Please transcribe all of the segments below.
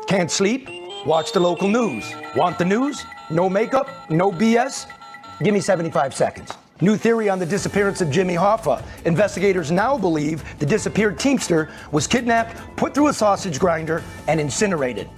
Can't sleep? Watch the local news. Want the news? No makeup? No BS? Give me 75 seconds. New theory on the disappearance of Jimmy Hoffa. Investigators now believe the disappeared Teamster was kidnapped, put through a sausage grinder, and incinerated.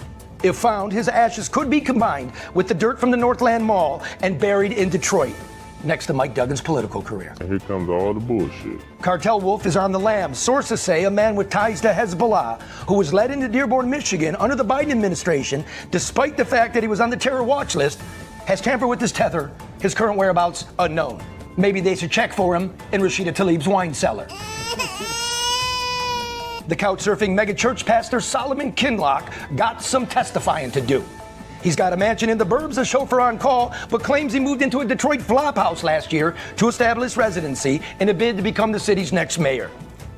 If found, his ashes could be combined with the dirt from the Northland Mall and buried in Detroit, next to Mike Duggan's political career. And here comes all the bullshit. Cartel Wolf is on the lam. Sources say a man with ties to Hezbollah, who was led into Dearborn, Michigan under the Biden administration, despite the fact that he was on the terror watch list, has tampered with his tether, his current whereabouts unknown. Maybe they should check for him in Rashida Tlaib's wine cellar. The couch-surfing megachurch pastor Solomon Kinlock got some testifying to do. He's got a mansion in the burbs, a chauffeur on call, but claims he moved into a Detroit flophouse last year to establish residency in a bid to become the city's next mayor.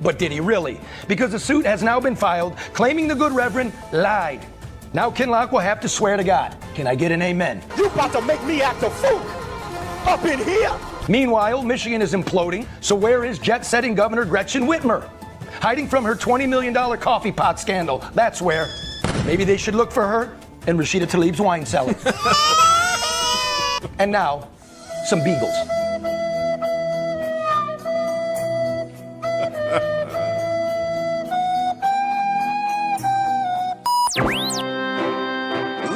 But did he really? Because a suit has now been filed claiming the good reverend lied. Now Kinlock will have to swear to God. Can I get an amen? You about to make me act a fool up in here? Meanwhile, Michigan is imploding, so where is jet-setting Governor Gretchen Whitmer? Hiding from her $20 million coffee pot scandal, that's where. Maybe they should look for her in Rashida Tlaib's wine cellar. And now, some beagles.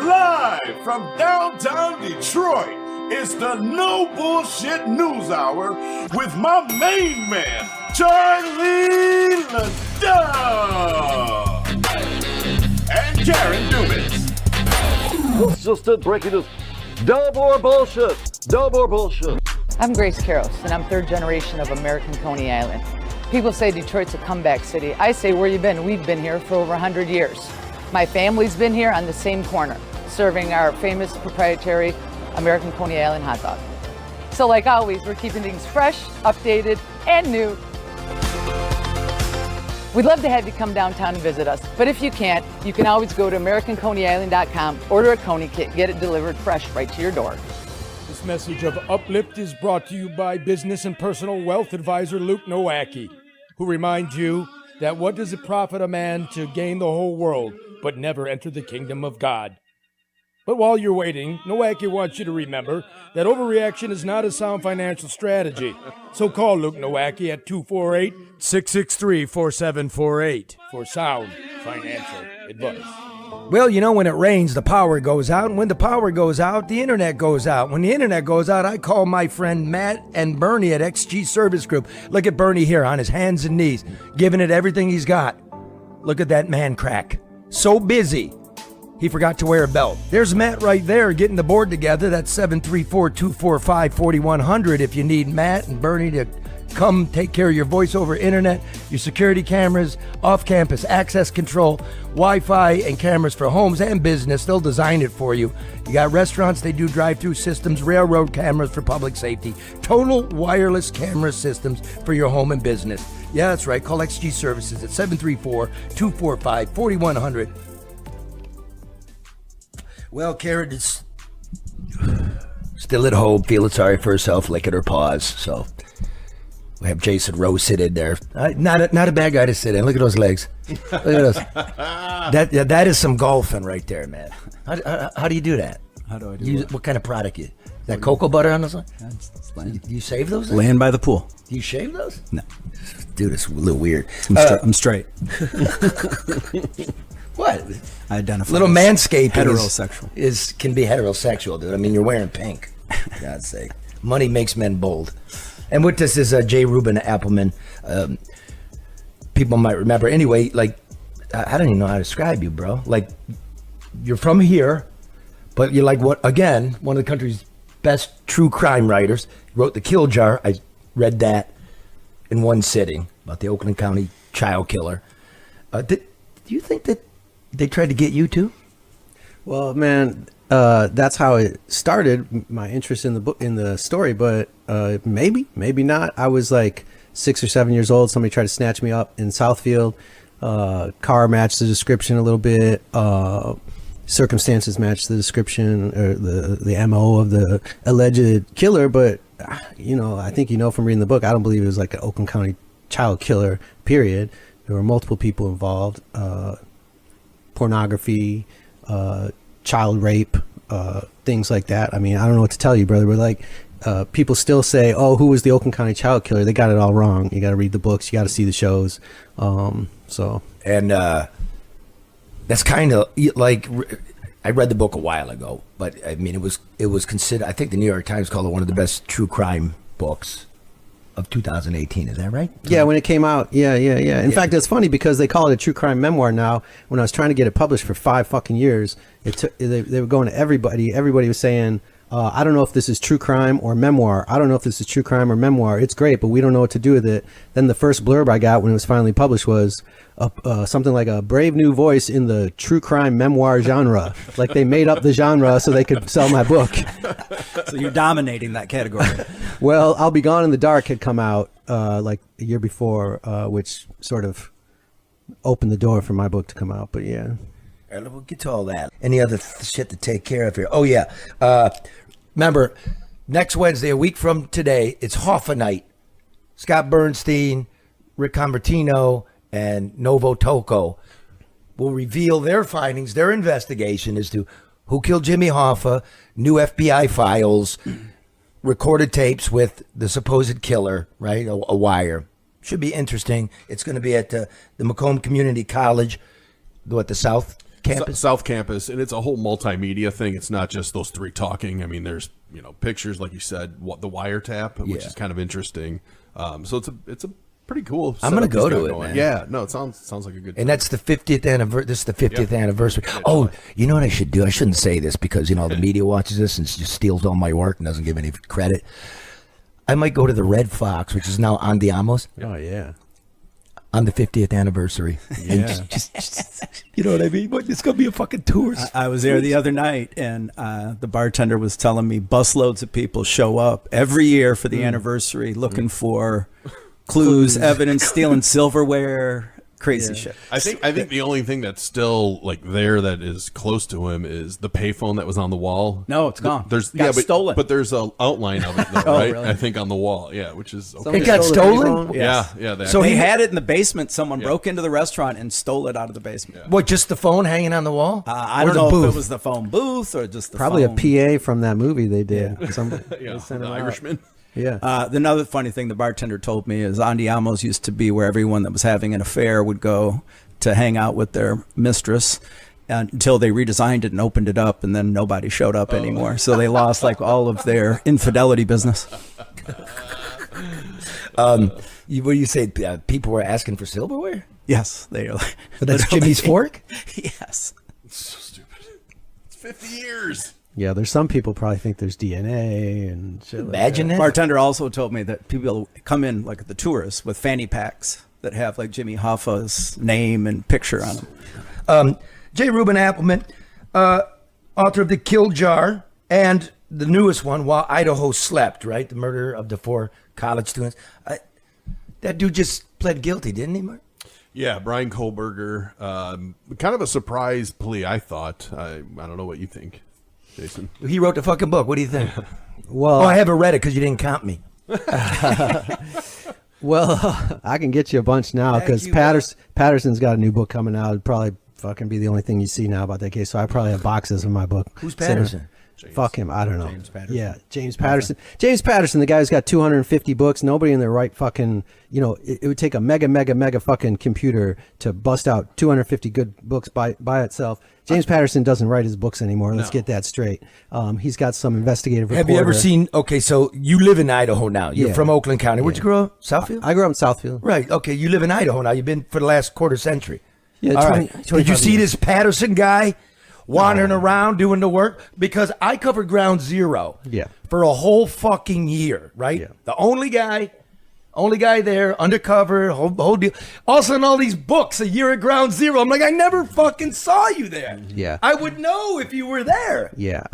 Live from downtown Detroit, it's the No Bullshit News Hour with my main man, Charlie LeDuff and Karen Dumas. It's just it, breaking news. No more bullshit. No more bullshit. I'm Grace Karros, and I'm third generation of American Coney Island. People say Detroit's a comeback city. I say, where you been? We've been here for over 100 years. My family's been here on the same corner, serving our famous proprietary American Coney Island hot dog. So like always, we're keeping things fresh, updated, and new. We'd love to have you come downtown and visit us, but if you can't, you can always go to AmericanConeyIsland.com, order a Coney kit, get it delivered fresh right to your door. This message of Uplift is brought to you by business and personal wealth advisor Luke Nowacki, who reminds you that what does it profit a man to gain the whole world but never enter the kingdom of God? But while you're waiting, Nowacki wants you to remember that overreaction is not a sound financial strategy. So call Luke Nowacki at 248-663-4748 for sound financial advice. Well, you know, when it rains, the power goes out. And when the power goes out, the internet goes out. When the internet goes out, I call my friend Matt and Bernie at XG Service Group. Look at Bernie here on his hands and knees, giving it everything he's got. Look at that man crack. So busy, he forgot to wear a belt. There's Matt right there getting the board together. That's 734-245-4100 if you need Matt and Bernie to come take care of your voice over internet, your security cameras, off-campus access control, Wi-Fi, and cameras for homes and business. They'll design it for you. You got restaurants, they do drive-through systems, railroad cameras for public safety, total wireless camera systems for your home and business. Yeah, that's right. Call XG Services at 734-245-4100. Well, Karen is still at home, feeling sorry for herself, licking her paws. So we have Jason Rose sit in there. Not a bad guy to sit in. Look at those legs. Look at those. That is some golfing right there, man. How do you do that? How do I do what kind of product you? That cocoa butter on those? You save those? Laying by the pool. Do you shave those? No. Dude, it's a little weird. I'm straight. What? I identify little manscaping heterosexual. Can be heterosexual, dude. I mean, you're wearing pink. For God's sake. Money makes men bold. And with this is J. Reuben Appelman. People might remember. Anyway, like, I don't even know how to describe you, bro. Like, you're from here, but you're like, what? Again, one of the country's best true crime writers. You wrote The Kill Jar. I read that in one sitting about the Oakland County Child Killer. Do you think that they tried to get you too? Well, man, that's how it started, my interest in the book, in the story, but maybe not. I was like 6 or 7 years old. Somebody tried to snatch me up in Southfield. Car matched the description a little bit. Circumstances matched the description or the MO of the alleged killer. But, you know, I think, you know, from reading the book, I don't believe it was like an Oakland County child killer, period. There were multiple people involved. Pornography, child rape, things like that. I mean, I don't know what to tell you, brother, but like, people still say, oh, who was the Oakland County Child Killer? They got it all wrong. You got to read the books. You got to see the shows. And that's kind of like, I read the book a while ago, but I mean, it was considered, I think the New York Times called it one of the best true crime books of 2018. Is that right? Yeah, when it came out. Yeah. In fact, it's funny because they call it a true crime memoir now. When I was trying to get it published for 5 fucking years, they were going to everybody. Everybody was saying, I don't know if this is true crime or memoir. I don't know if this is true crime or memoir. It's great, but we don't know what to do with it. Then the first blurb I got when it was finally published was something like a brave new voice in the true crime memoir genre. Like they made up the genre so they could sell my book. So you're dominating that category. Well, I'll Be Gone in the Dark had come out like a year before, which sort of opened the door for my book to come out. But yeah. All right, we'll get to all that. Any other shit to take care of here? Oh, yeah. Remember, next Wednesday, a week from today, it's Hoffa night. Scott Bernstein, Rick Convertino, and Novo Toko will reveal their findings, their investigation as to who killed Jimmy Hoffa, new FBI files, recorded tapes with the supposed killer, right? A wire. Should be interesting. It's going to be at the Macomb Community College, the South Campus? South Campus, and it's a whole multimedia thing. It's not just those three talking. I mean, there's pictures, like you said, the wiretap, which is kind of interesting. So it's a pretty cool. I'm gonna go to it, man. Yeah, no, it sounds like a good. And that's the 50th anniversary. This is the 50th anniversary. Oh, you know what I should do? I shouldn't say this because the media watches this and just steals all my work and doesn't give any credit. I might go to the Red Fox, which is now Andiamos. Oh yeah. On the 50th anniversary. Yeah. Just, you know what I mean? It's going to be a fucking tour. I was there the other night, and the bartender was telling me busloads of people show up every year for the anniversary looking for clues, evidence, stealing silverware, crazy shit. I think the only thing that's still like there that is close to him is the payphone that was on the wall. No, it's gone. Got stolen. But there's an outline of it, though, right? Really? I think on the wall, which is okay. It got stolen? Yeah. So he had it in the basement. Someone broke into the restaurant and stole it out of the basement. Yeah. What, just the phone hanging on the wall? I don't know if it was the phone booth or just the Probably phone. a PA from that movie they did. They sent the him out. Irishman. Yeah. Another funny thing the bartender told me is Andiamos used to be where everyone that was having an affair would go to hang out with their mistress until they redesigned it and opened it up, and then nobody showed up anymore. So they lost like all of their infidelity business. What do you say? People were asking for silverware? Yes, they are. Like, So that's Jimmy's fork? Yes. It's so stupid. It's 50 years. Yeah, there's some people probably think there's DNA and shit. Imagine that. Bartender also told me that people come in, like the tourists, with fanny packs that have like Jimmy Hoffa's name and picture on them. J. Reuben Appelman, author of The Kill Jar and the newest one, While Idaho Slept, right? The murder of the 4 college students. That dude just pled guilty, didn't he, Mark? Yeah, Brian Kohlberger. Kind of a surprise plea, I thought. I don't know what you think, Jason. He wrote the fucking book. What do you think? Well, I haven't read it because you didn't count me. Well, I can get you a bunch now because Patterson's got a new book coming out. It'd probably fucking be the only thing you see now about that case. So I probably have boxes of my book. Who's Patterson? Fuck him. I don't know. James Patterson. Yeah, James Patterson. James Patterson, the guy who's got 250 books. Nobody in their right fucking, it would take a mega fucking computer to bust out 250 good books by itself. James Patterson doesn't write his books anymore. Let's get that straight. He's got some investigative reporter. Have you ever seen, okay, so you live in Idaho now. You're from Oakland County. Where'd you grow up? Southfield? I grew up in Southfield. Right. Okay, you live in Idaho now. You've been for the last quarter century. Yeah, All right. Did you see years. this Patterson guy wandering around doing the work? Because I covered Ground Zero for a whole fucking year, right? Yeah. The only guy there, undercover, whole deal. All of a sudden, all these books, a year at Ground Zero. I'm like, I never fucking saw you there. Yeah. I would know if you were there. Yeah.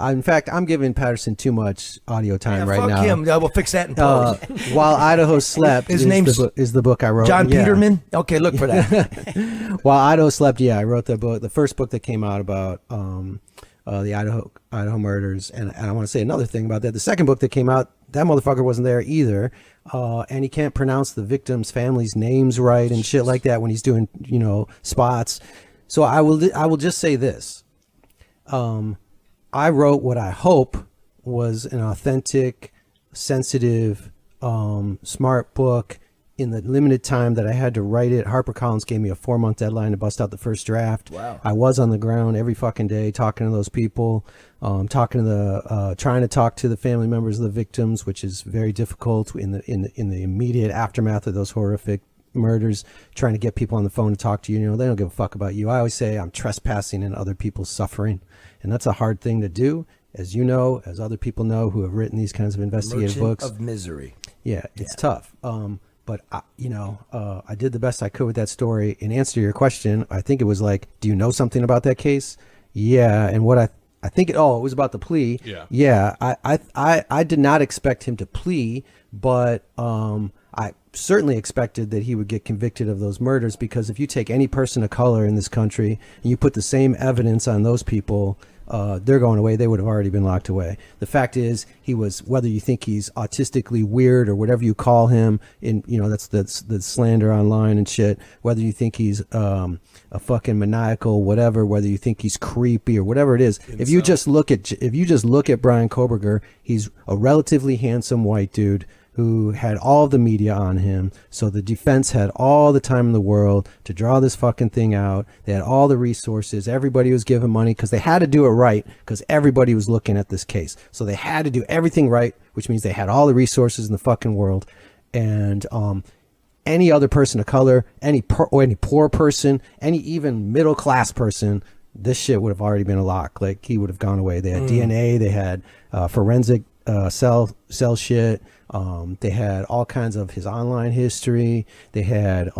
In fact, I'm giving Patterson too much audio time right fuck now. him. We'll fix that in post. While Idaho Slept His is name's the book I wrote. John Yeah. Peterman? Okay, look for that. While Idaho Slept, I wrote the book, the first book that came out about the Idaho murders. And I want to say another thing about that. The second book that came out, that motherfucker wasn't there either. And he can't pronounce the victims' families' names right and shit like that when he's doing, spots. So I will just say this. I wrote what I hope was an authentic, sensitive, smart book. In the limited time that I had to write it, HarperCollins gave me a 4-month deadline to bust out the first draft. Wow. I was on the ground every fucking day talking to those people, trying to talk to the family members of the victims, which is very difficult in the immediate aftermath of those horrific murders, trying to get people on the phone to talk to you. You know, they don't give a fuck about you. I always say I'm trespassing in other people's suffering, and that's a hard thing to do, as you know, as other people know who have written these kinds of investigative books. Of misery. Yeah, it's tough. But I did the best I could with that story. In answer to your question, I think it was like, do you know something about that case? Yeah, and what I think it was about the plea. Yeah. I did not expect him to plea, but I certainly expected that he would get convicted of those murders, because if you take any person of color in this country and you put the same evidence on those people, they're going away. They would have already been locked away. The fact is, he was, whether you think he's autistically weird or whatever you call him, that's the slander online and shit, whether you think he's a fucking maniacal, whatever, whether you think he's creepy or whatever it is, if you just look at Brian Koberger, he's a relatively handsome white dude who had all of the media on him. So the defense had all the time in the world to draw this fucking thing out. They had all the resources. Everybody was giving money because they had to do it right, because everybody was looking at this case. So they had to do everything right, which means they had all the resources in the fucking world. And any other person of color, any poor person, any even middle class person, this shit would have already been a lock. Like, he would have gone away. They had DNA. They had forensic cell shit. They had all kinds of his online history. They had,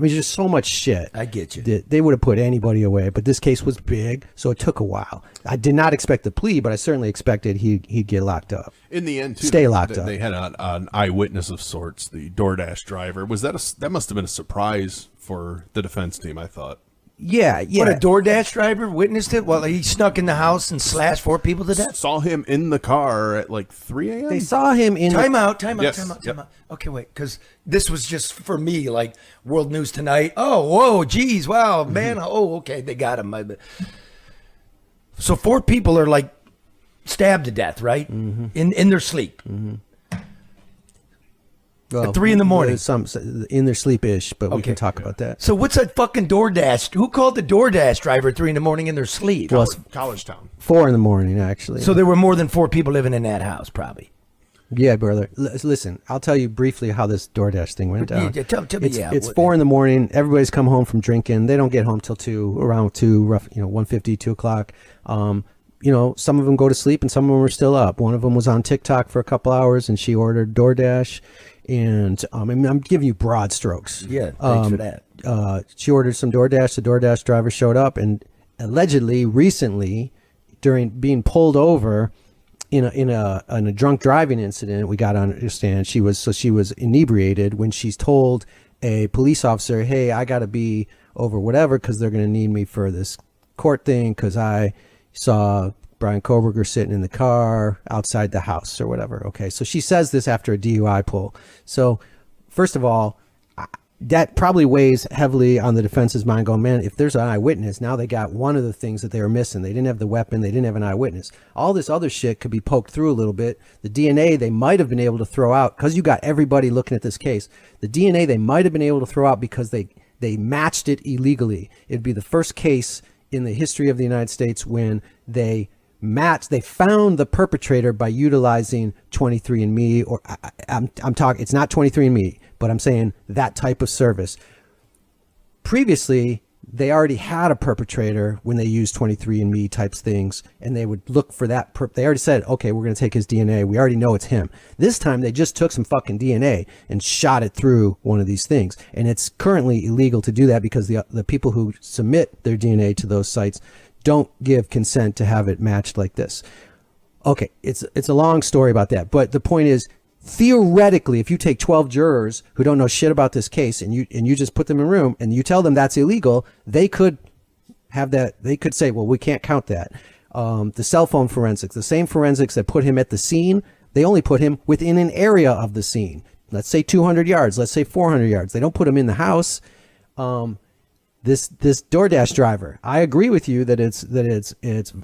just so much shit. I get you. They would have put anybody away, but this case was big, so it took a while. I did not expect the plea, but I certainly expected he'd get locked up. In the end, too, stay locked up. They had an eyewitness of sorts, the DoorDash driver. Was that must have been a surprise for the defense team, I thought. Yeah. What, a DoorDash driver witnessed it? Well, he snuck in the house and slashed 4 people to death? Saw him in the car at like 3 a.m.? They saw him in... Time out. Yep. Okay, wait, because this was just for me, like World News Tonight. Oh, whoa, geez, wow, man. Oh, okay, they got him. So 4 people are like stabbed to death, right? Mm-hmm. In their sleep. Mm-hmm. Well, at 3 in the morning. Some in their sleep-ish, but we can talk about that. So what's that fucking DoorDash? Who called the DoorDash driver at 3 in the morning in their sleep? Well, College Town. 4 in the morning, actually. So there were more than 4 people living in that house, probably. Yeah, brother. Listen, I'll tell you briefly how this DoorDash thing went down. Yeah, tell me, it's 4 in the morning. Everybody's come home from drinking. They don't get home till around 2, 1:50, 2 o'clock. Some of them go to sleep and some of them are still up. One of them was on TikTok for a couple hours and she ordered DoorDash. And I'm giving you broad strokes. Yeah, thanks for that. She ordered some DoorDash. The DoorDash driver showed up, and allegedly, recently, during being pulled over in a drunk driving incident, we got to understand she was inebriated when she's told a police officer, "Hey, I got to be over whatever because they're going to need me for this court thing because I saw Brian Koberger sitting in the car outside the house," or whatever. Okay, so she says this after a DUI pull. So first of all, that probably weighs heavily on the defense's mind, going, man, if there's an eyewitness, now they got one of the things that they were missing. They didn't have the weapon. They didn't have an eyewitness. All this other shit could be poked through a little bit. The DNA they might have been able to throw out, because you got everybody looking at this case. The DNA they might have been able to throw out because they matched it illegally. It'd be the first case in the history of the United States when they found the perpetrator by utilizing 23andMe, or I'm talking, it's not 23andMe, but I'm saying that type of service. Previously, they already had a perpetrator when they used 23andMe types things, and they would look for that. They already said, okay, we're going to take his DNA. We already know it's him. This time, they just took some fucking DNA and shot it through one of these things. And it's currently illegal to do that because the people who submit their DNA to those sites don't give consent to have it matched like this. Okay, it's a long story about that, but the point is, theoretically, if you take 12 jurors who don't know shit about this case and you just put them in a room and you tell them that's illegal, they could have that. They could say, well, we can't count that. The cell phone forensics, the same forensics that put him at the scene, they only put him within an area of the scene. Let's say 200 yards. Let's say 400 yards. They don't put him in the house. this DoorDash driver. I agree with you that it's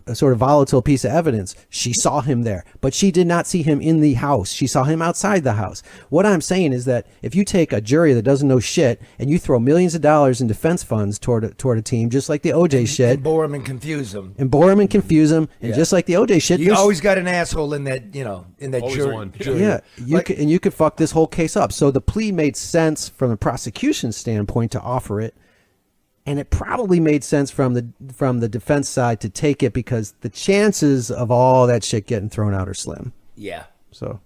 a sort of volatile piece of evidence. She saw him there, but she did not see him in the house. She saw him outside the house. What I'm saying is that if you take a jury that doesn't know shit and you throw millions of dollars in defense funds toward a team, just like the OJ shit, and bore him and confuse him, and just like the OJ shit, you always got an asshole in that jury. Yeah, you could fuck this whole case up. So the plea made sense from the prosecution standpoint to offer it. And it probably made sense from the defense side to take it because the chances of all that shit getting thrown out are slim. Yeah. So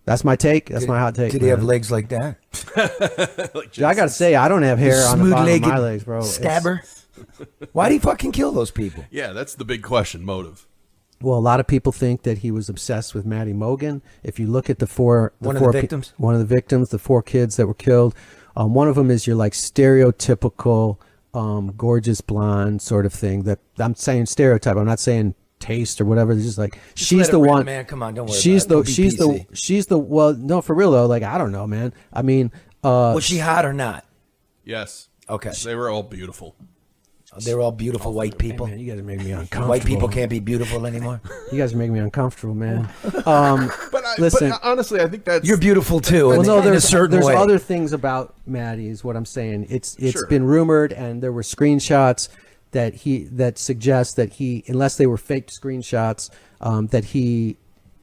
that's my take. That's my hot take. Did he have legs like that? I gotta say, I don't have hair on the bottom of my legs, bro. Stabber. Why did he fucking kill those people? Yeah, that's the big question. Motive. Well, a lot of people think that he was obsessed with Maddie Mogen. If you look at the four victims, the 4 kids that were killed. One of them is your like stereotypical, gorgeous blonde sort of thing. That I'm saying stereotype. I'm not saying taste or whatever. It's just like she's the one. Man, come on, don't worry. She's the. Well, no, for real though. Like I don't know, man. I mean, was she hot or not? Yes. Okay. They were all beautiful. They were all beautiful white people. Man, you guys are making me uncomfortable. White people can't be beautiful anymore. You guys are making me uncomfortable, man. Listen, but honestly, I think that's you're beautiful too. Well, no, there's other things about Maddie. Is what I'm saying. It's Sure. been rumored, and there were screenshots that suggest that he, unless they were faked screenshots, that he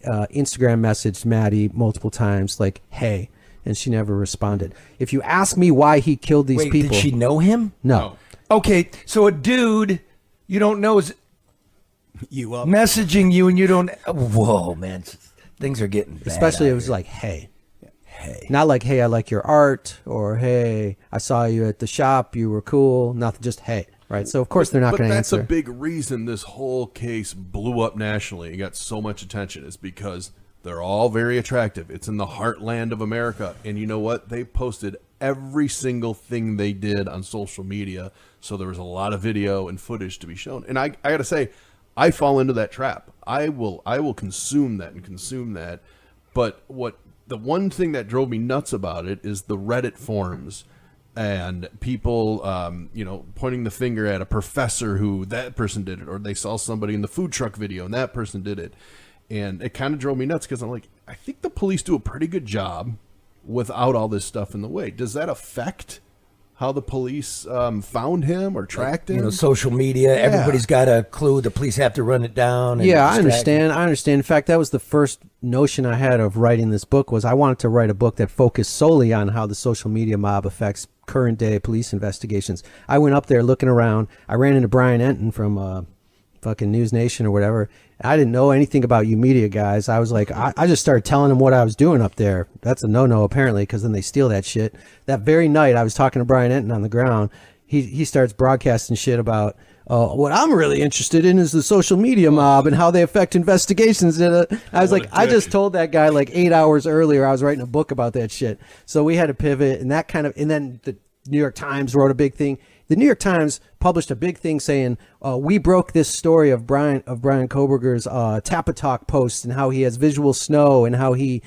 Instagram messaged Maddie multiple times, like, "Hey," and she never responded. If you ask me why he killed these people, did she know him? No. Okay, so a dude you don't know is you up messaging you, and you don't. Whoa, man, things are getting bad. Especially it was like, "Hey." Not like, "Hey, I like your art," or "Hey, I saw you at the shop. You were cool." Nothing, just "Hey." Right. So of course they're not going to answer. But that's a big reason this whole case blew up nationally and got so much attention is because they're all very attractive. It's in the heartland of America, and you know what? They posted every single thing they did on social media. So there was a lot of video and footage to be shown. And I got to say, I fall into that trap. I will consume that. But the one thing that drove me nuts about it is the Reddit forums and people, pointing the finger at a professor who that person did it, or they saw somebody in the food truck video and that person did it. And it kind of drove me nuts because I'm like, I think the police do a pretty good job without all this stuff in the way. Does that affect how the police found him or tracked him? Social media. Yeah. Everybody's got a clue. The police have to run it down. And I understand. In fact, that was the first notion I had of writing this book. Was I wanted to write a book that focused solely on how the social media mob affects current day police investigations. I went up there looking around. I ran into Brian Enton from fucking News Nation or whatever. I didn't know anything about you media guys. I was like, I just started telling them what I was doing up there. That's a no-no apparently, because then they steal that shit. That very night I was talking to Brian Enton on the ground. He starts broadcasting shit about what I'm really interested in is the social media mob and how they affect investigations. And I was like, I just told that guy like 8 hours earlier I was writing a book about that shit. So we had to pivot and then the New York Times wrote a big thing. The New York Times published a big thing saying, we broke this story of Brian Koberger's Tapatalk post and how he has visual snow and how he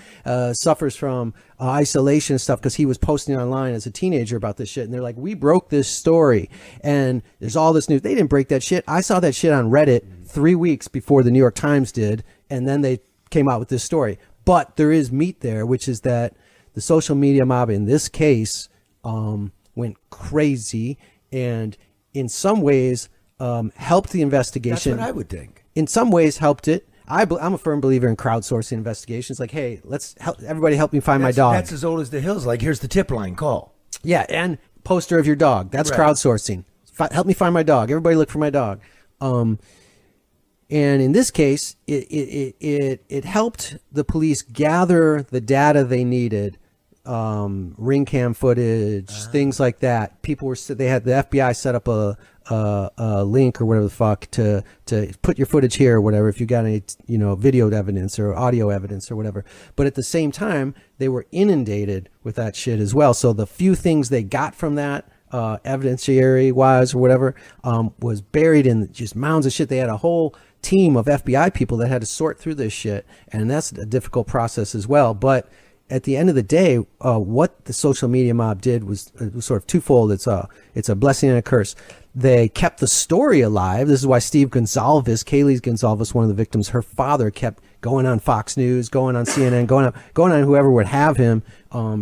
suffers from isolation and stuff because he was posting online as a teenager about this shit. And they're like, we broke this story. And there's all this news. They didn't break that shit. I saw that shit on Reddit 3 weeks before the New York Times did. And then they came out with this story. But there is meat there, which is that the social media mob in this case went crazy. And in some ways, helped the investigation. That's what I would think. In some ways, helped it. I'm a firm believer in crowdsourcing investigations. Like, hey, let's everybody help me find my dog. That's as old as the hills. Like, here's the tip line, call. Yeah, and poster of your dog. That's right. Crowdsourcing. Help me find my dog. Everybody look for my dog. And in this case, it helped the police gather the data they needed. Ring cam footage, things like that. They had the FBI set up a link or whatever the fuck to put your footage here or whatever if you got any video evidence or audio evidence or whatever. But at the same time, they were inundated with that shit as well. So the few things they got from that evidentiary wise or whatever was buried in just mounds of shit. They had a whole team of FBI people that had to sort through this shit, and that's a difficult process as well. But at the end of the day, what the social media mob did was sort of twofold. It's a blessing and a curse. They kept the story alive. This is why Steve Gonsalves, Kaylee Gonsalves, one of the victims, her father kept going on Fox News, going on CNN, going on whoever would have him,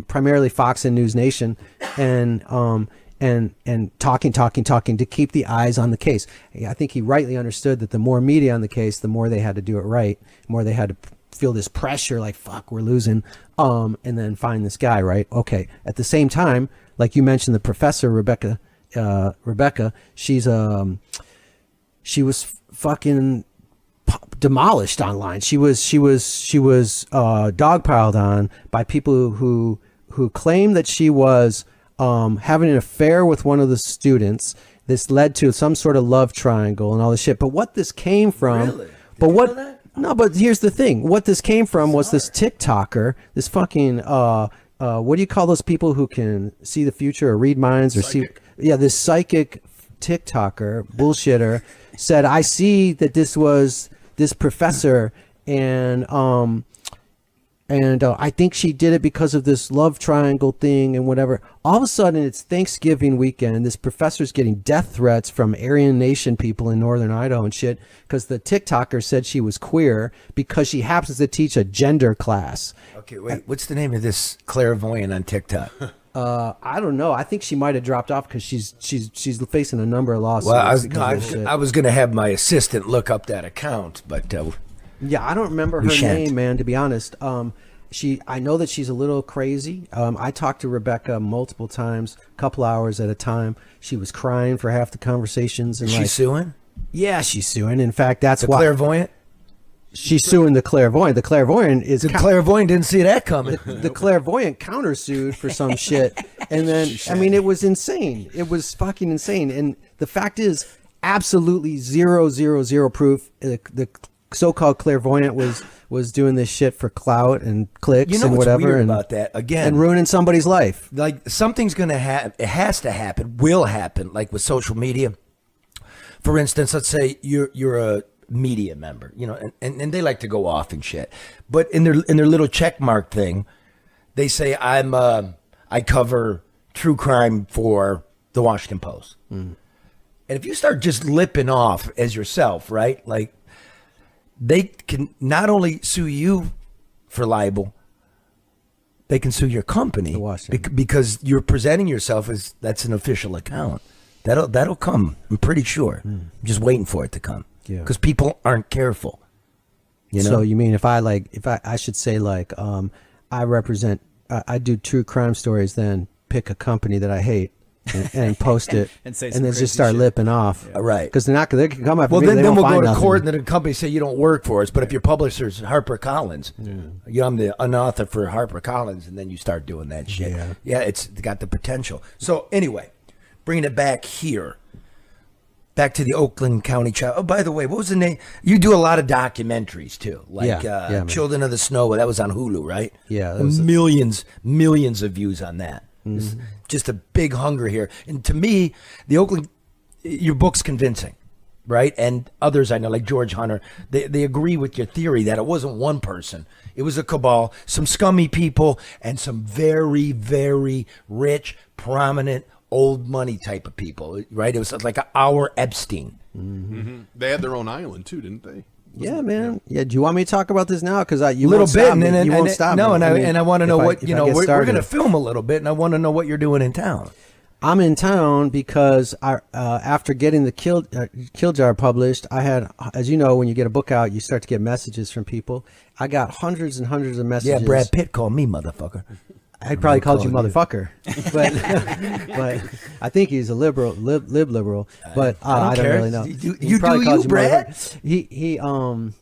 primarily Fox and News Nation, and talking to keep the eyes on the case. I think he rightly understood that the more media on the case, the more they had to do it right, the more they had to feel this pressure, like, fuck, we're losing, and then find this guy, right? Okay. At the same time, like you mentioned, the professor, Rebecca, she was fucking demolished online. She was dogpiled on by people who claimed that she was having an affair with one of the students. This led to some sort of love triangle and all this shit. But what this came from, Really? No, but here's the thing. What this came from was this TikToker, this fucking what do you call those people who can see the future or read minds or this psychic TikToker bullshitter said, I see that this was this professor and I think she did it because of this love triangle thing and whatever. All of a sudden, it's Thanksgiving weekend. This professor's getting death threats from Aryan Nation people in northern Idaho and shit because the TikToker said she was queer because she happens to teach a gender class. Okay, wait. What's the name of this clairvoyant on TikTok? I don't know. I think she might have dropped off because she's facing a number of lawsuits. Well, I was going to have my assistant look up that account, but yeah, I don't remember her name, man. To be honest, I know that she's a little crazy. I talked to Rebecca multiple times, a couple hours at a time. She was crying for half the conversations. And is she suing? Yeah, she's suing. In fact, that's why. Clairvoyant. She's suing the clairvoyant. The clairvoyant is... The clairvoyant didn't see that coming. The clairvoyant countersued for some shit. And then, I mean, it was insane. It was fucking insane. And the fact is, absolutely zero proof. The so-called clairvoyant was doing this shit for clout and clicks and whatever. Weird about that? Again, and ruining somebody's life. Like, something's going to happen. It has to happen. Will happen. Like with social media. For instance, let's say you're a media member, you know, and they like to go off and shit. But in their little check mark thing, they say I cover true crime for the Washington Post. And if you start just lipping off as yourself, right? Like, they can not only sue you for libel, they can sue your company because you're presenting yourself as that's an official account. That'll come. I'm pretty sure. I'm just waiting for it to come. Yeah. Because people aren't careful. You know? So you mean if I should say like I represent I do true crime stories, then pick a company that I hate and post it and then just start lipping off. Yeah. Right. Because they can come after me. Well, then we'll go to court and then the company say you don't work for us. But if your publisher's HarperCollins, I'm an author for HarperCollins, and then you start doing that shit. Yeah, it's got the potential. So anyway, bringing it back here. Back to the Oakland County Child. Oh, by the way, what was the name? You do a lot of documentaries too, like Children of the Snow. That was on Hulu, right? Yeah, millions of views on that. Just a big hunger here. And to me, your book's convincing, right? And others I know, like George Hunter, they agree with your theory that it wasn't one person. It was a cabal, some scummy people, and some very, very rich, prominent, old money type of people, right? It was like our Epstein. They had their own island too, didn't they? Yeah, man. Yeah. Do you want me to talk about this now? Because you little won't bit, stop me. You won't stop me. And I want to know what you know. We're going to film a little bit, and I want to know what you're doing in town. I'm in town because after getting the Kill Jar published, I had, as you know, when you get a book out, you start to get messages from people. I got hundreds and hundreds of messages. Yeah, Brad Pitt called me motherfucker. I probably called you motherfucker, but I think he's a liberal, liberal. But I don't really know. You do, Brad? He. Well,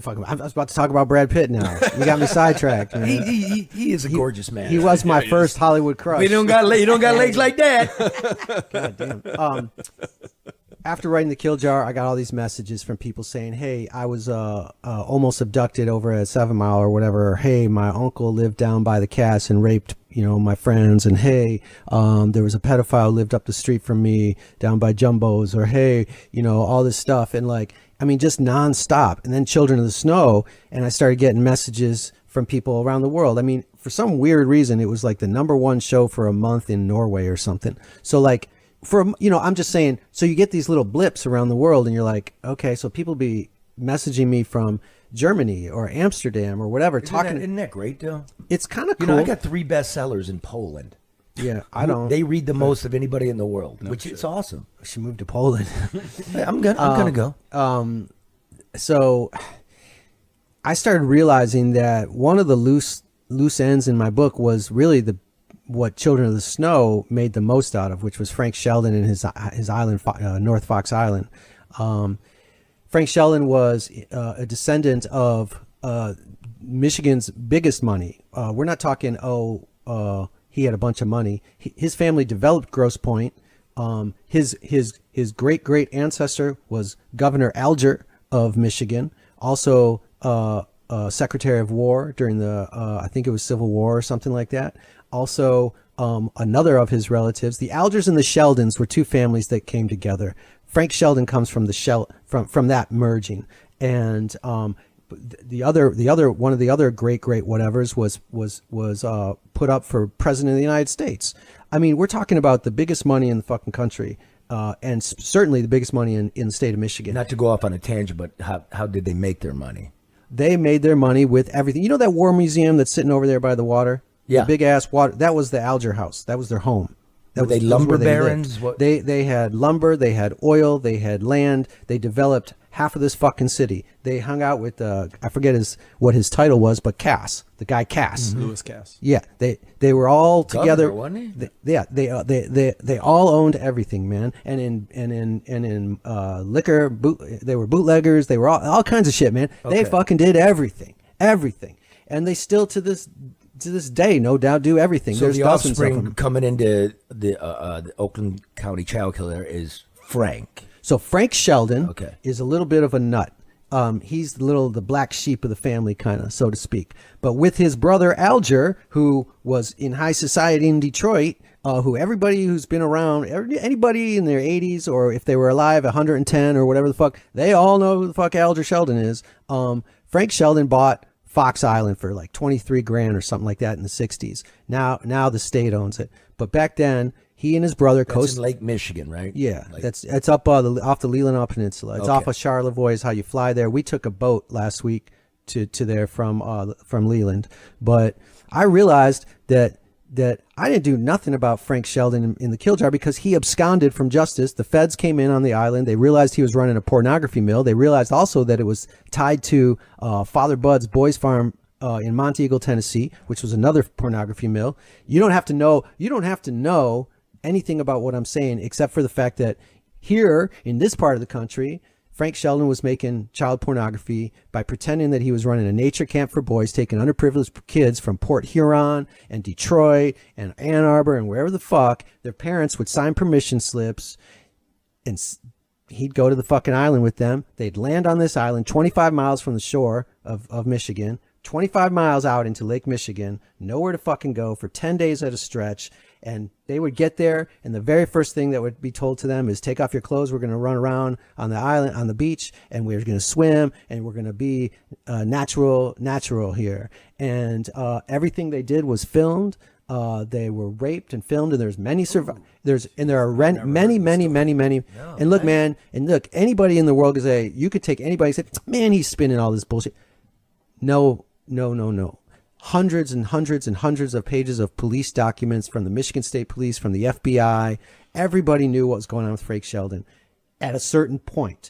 fuck, I was about to talk about Brad Pitt now. You got me sidetracked. Man. He is a gorgeous man. He was my first Hollywood crush. You don't got legs like that. God damn. After writing the Kill Jar, I got all these messages from people saying, "Hey, I was almost abducted over at 7 Mile or whatever. Or, hey, my uncle lived down by the Cass and raped, my friends. And hey, there was a pedophile lived up the street from me down by Jumbo's. Or hey, all this stuff and just nonstop. And then Children of the Snow, and I started getting messages from people around the world. I mean, for some weird reason, it was like the #1 show for a month in Norway or something. So like I'm just saying, so you get these little blips around the world and you're like, okay, so people be messaging me from Germany or Amsterdam or whatever. Isn't that great though? It's kind of cool. You know, I got 3 bestsellers in Poland. Yeah, I don't. They read the most of anybody in the world, which is awesome. I should move to Poland. I'm gonna go. So I started realizing that one of the loose ends in my book was really what Children of the Snow made the most out of, which was Frank Sheldon and his island, North Fox Island. Frank Sheldon was a descendant of Michigan's biggest money. We're not talking he had a bunch of money. His family developed Grosse Pointe. His great ancestor was Governor Alger of Michigan, also Secretary of War during the I think it was Civil War or something like that. Also, another of his relatives, the Algers and the Sheldons, were 2 families that came together. Frank Sheldon comes from from that merging, and the other one of the other great whatevers was put up for president of the United States. I mean, we're talking about the biggest money in the fucking country, and certainly the biggest money in the state of Michigan. Not to go off on a tangent, but how did they make their money? They made their money with everything. You know that war museum that's sitting over there by the water? Yeah. The big ass water. That was the Alger house. That was their home. Were they lumber barons? They had lumber, they had oil, they had land. They developed half of this fucking city. They hung out with I forget what his title was, but Cass, the guy Cass, Lewis Cass. Yeah, they were all together. Governor, wasn't he? They all owned everything, man. And in liquor, they were bootleggers. They were all kinds of shit, man. Okay. They fucking did everything, and they still to this day, no doubt, do everything. So There's the dozens of offspring them. coming into the Oakland County Child Killer is Frank. So Frank Sheldon Okay. is a little bit of a nut. He's the black sheep of the family, kind of, so to speak. But with his brother Alger, who was in high society in Detroit, who everybody who's been around, anybody in their 80s or if they were alive, 110 or whatever the fuck, they all know who the fuck Alger Sheldon is. Frank Sheldon bought Fox Island for like 23 grand or something like that in the 60s. Now the state owns it. But back then, he and his brother That's in Lake Michigan, right? Yeah, it's up off the Leelanau Peninsula. It's off of Charlevoix is how you fly there. We took a boat last week to there from Leland. But I realized that I didn't do nothing about Frank Sheldon in the kill jar because he absconded from justice. The feds came in on the island. They realized he was running a pornography mill. They realized also that it was tied to Father Bud's Boys Farm in Monteagle, Tennessee, which was another pornography mill. You don't have to know anything about what I'm saying except for the fact that here in this part of the country, Frank Sheldon was making child pornography by pretending that he was running a nature camp for boys, taking underprivileged kids from Port Huron and Detroit and Ann Arbor and wherever the fuck. Their parents would sign permission slips and he'd go to the fucking island with them. They'd land on this island 25 miles from the shore of Michigan, 25 miles out into Lake Michigan, nowhere to fucking go for 10 days at a stretch. And they would get there, and the very first thing that would be told to them is, take off your clothes. We're going to run around on the island, on the beach, and we're going to swim, and we're going to be natural here. And everything they did was filmed. They were raped and filmed, and there's many there are many. And look, man, anybody in the world could say, you could take anybody and say, man, he's spinning all this bullshit. No. Hundreds and hundreds and hundreds of pages of police documents from the Michigan State Police, from the FBI. Everybody knew what was going on with Frank Sheldon at a certain point.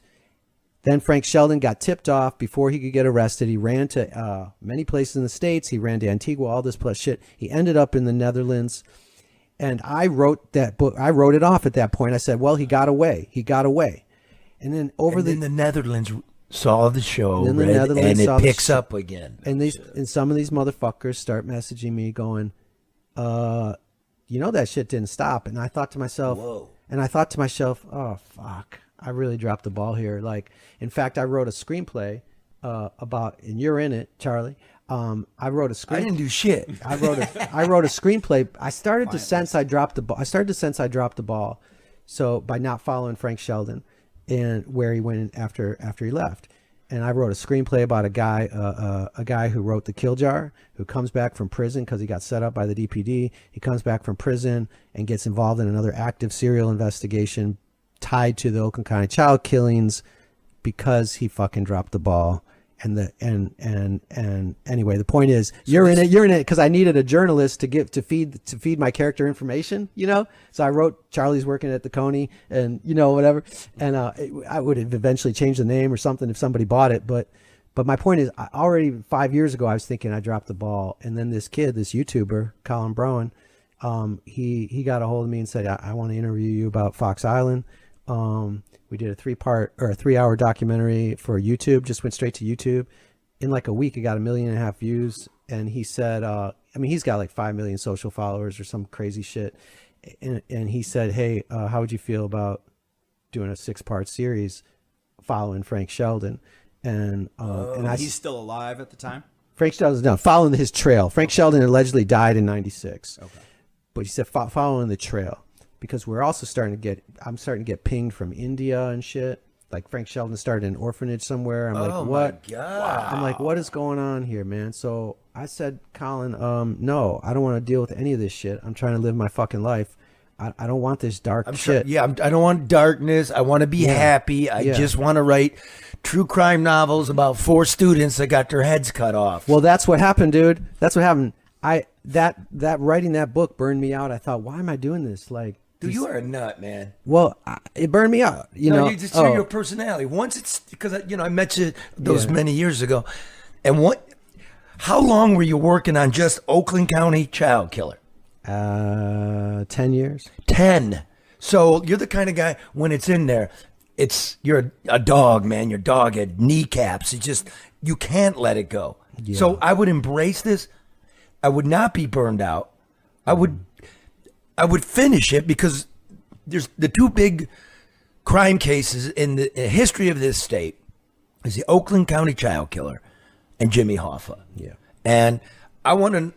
Then Frank Sheldon got tipped off before he could get arrested. He ran to many places in the States. He ran to Antigua, all this plus shit. He ended up in the Netherlands. And I wrote that book. I wrote it off at that point. I said, well, he got away. And then the Netherlands saw the show, and it picks up again. And some of these motherfuckers start messaging me going, that shit didn't stop. And I thought to myself, oh, fuck, I really dropped the ball here. Like, in fact, I wrote a screenplay about, and you're in it, Charlie. I wrote a screenplay. I didn't do shit. I wrote a screenplay. I started to sense I dropped the ball. So by not following Frank Sheldon and where he went after he left. and I wrote a screenplay about a guy who wrote The Kill Jar, who comes back from prison because he got set up by the DPD. He comes back from prison and gets involved in another active serial investigation tied to the Oakland County child killings because he fucking dropped the ball. And anyway, the point is, you're in it because I needed a journalist to feed my character information, you know. So I wrote Charlie's working at the Coney, and whatever, and I would have eventually changed the name or something if somebody bought it, but my point is, already 5 years ago I was thinking I dropped the ball, and then this YouTuber Colin Brown, he got a hold of me and said, I want to interview you about Fox Island. We did a 3-hour documentary for YouTube, just went straight to YouTube. In like a week, it got 1.5 million views. And he said, he's got like 5 million social followers or some crazy shit. And he said, hey, how would you feel about doing a 6-part series following Frank Sheldon? And he's still alive at the time? Frank Sheldon's done, following his trail. Frank Sheldon allegedly died in 96. Okay. But he said following the trail. Because we're also I'm starting to get pinged from India and shit. Like Frank Sheldon started an orphanage somewhere. I'm like, what? My God. I'm like, what is going on here, man? So I said, Colin, no, I don't want to deal with any of this shit. I'm trying to live my fucking life. I don't want this dark shit. I don't want darkness. I want to be happy. I just want to write true crime novels about 4 students that got their heads cut off. Well, that's what happened, dude. That's what happened. That writing that book burned me out. I thought, why am I doing this? Like, Dude, you are a nut, man. Well, it burned me out. It's your personality. Once it's because I met you those many years ago, and how long were you working on just Oakland County Child Killer? 10 years. 10. So you're the kind of guy when it's in there, you're a dog, man. Your dog had kneecaps. You can't let it go. Yeah. So I would embrace this. I would not be burned out. I would finish it because there's the 2 big crime cases in the history of this state is the Oakland County Child Killer and Jimmy Hoffa. Yeah. And I want to,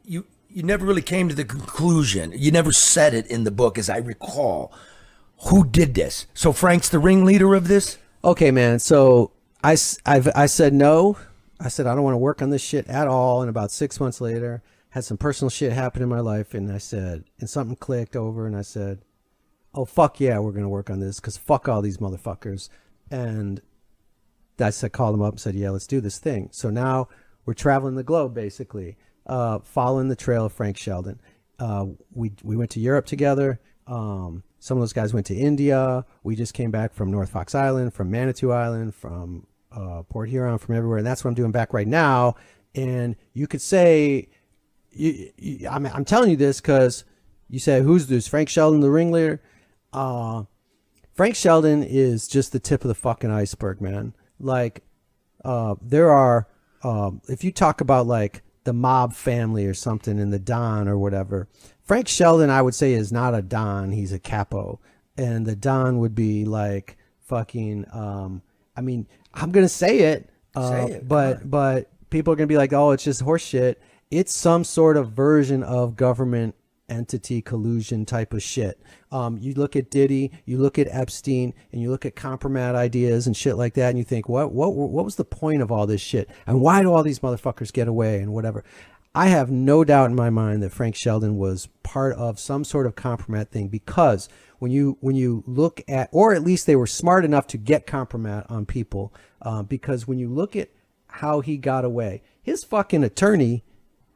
you never really came to the conclusion. You never said it in the book, as I recall. Who did this? So Frank's the ringleader of this? Okay, man. So I said no. I said, I don't want to work on this shit at all. And about 6 months later, had some personal shit happen in my life, and I said, and something clicked over, and I said, oh, fuck yeah, we're going to work on this, because fuck all these motherfuckers. And I called them up and said, yeah, let's do this thing. So now we're traveling the globe, basically, following the trail of Frank Sheldon. We went to Europe together. Some of those guys went to India. We just came back from North Fox Island, from Manitou Island, from Port Huron, from everywhere. And that's what I'm doing back right now. And you could say... I'm telling you this because you say, who's this? Frank Sheldon, the ringleader? Frank Sheldon is just the tip of the fucking iceberg, man. Like, there are, if you talk about like the mob family or something in the Don or whatever, Frank Sheldon, I would say, is not a Don. He's a capo. And the Don would be like fucking, I'm going to say it, but people are going to be like, oh, it's just horse shit. It's some sort of version of government entity collusion type of shit. You look at Diddy, you look at Epstein, and you look at compromat ideas and shit like that, and you think, what was the point of all this shit? And why do all these motherfuckers get away and whatever? I have no doubt in my mind that Frank Sheldon was part of some sort of compromat thing, because when you look at, or at least they were smart enough to get compromat on people, because when you look at how he got away, his fucking attorney,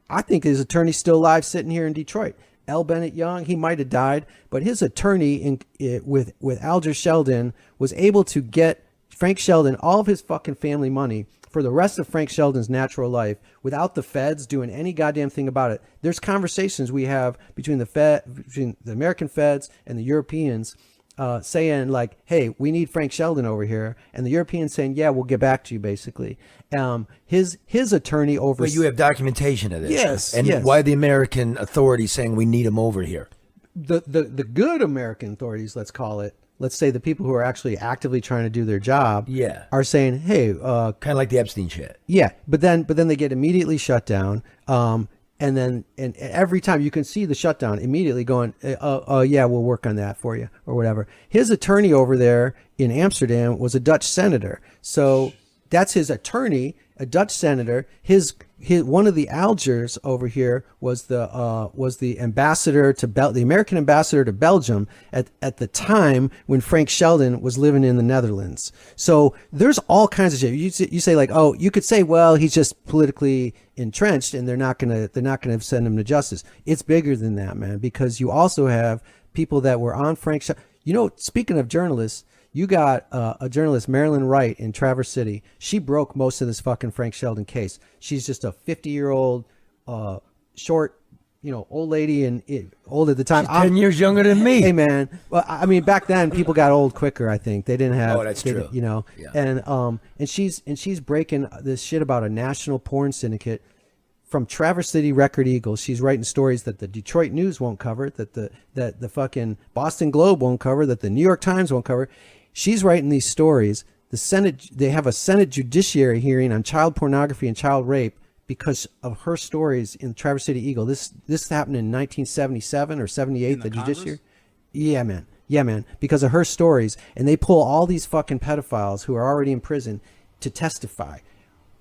I think his attorney's still alive sitting here in Detroit. L. Bennett Young, he might have died, but his attorney with Alger Sheldon was able to get Frank Sheldon all of his fucking family money for the rest of Frank Sheldon's natural life without the feds doing any goddamn thing about it. There's conversations we have between the American feds and the Europeans saying like, hey, we need Frank Sheldon over here. And the Europeans saying, yeah, we'll get back to you, basically. His attorney over... But you have documentation of this. Yes. And why the American authorities saying we need him over here? The good American authorities, let's call it, let's say the people who are actually actively trying to do their job, are saying, hey, kind of like the Epstein shit. Yeah, but then they get immediately shut down. And then, and every time you can see the shutdown immediately going, oh yeah, we'll work on that for you or whatever. His attorney over there in Amsterdam was a Dutch senator. So that's his attorney, a Dutch senator. His one of the Algers over here was the ambassador to the American ambassador to Belgium at the time when Frank Sheldon was living in the Netherlands. So there's all kinds of shit. You say like, oh, you could say, well, he's just politically entrenched and they're not gonna send him to justice. It's bigger than that, man, because you also have people that were on Frank Sheldon. You know, speaking of journalists, you got a journalist, Marilyn Wright, in Traverse City. She broke most of this fucking Frank Sheldon case. She's just a 50-year-old, short, old lady and old at the time. She's 10 years younger than me. Hey, man. Well, I mean, back then people got old quicker. I think they didn't have. Oh, that's true. Yeah. And she's breaking this shit about a national porn syndicate from Traverse City Record Eagle. She's writing stories that the Detroit News won't cover, that the fucking Boston Globe won't cover, that the New York Times won't cover. She's writing these stories. They have a Senate judiciary hearing on child pornography and child rape because of her stories in Traverse City Eagle. This happened in 1977 or 78. The judiciary. Yeah, man. Because of her stories, and they pull all these fucking pedophiles who are already in prison to testify.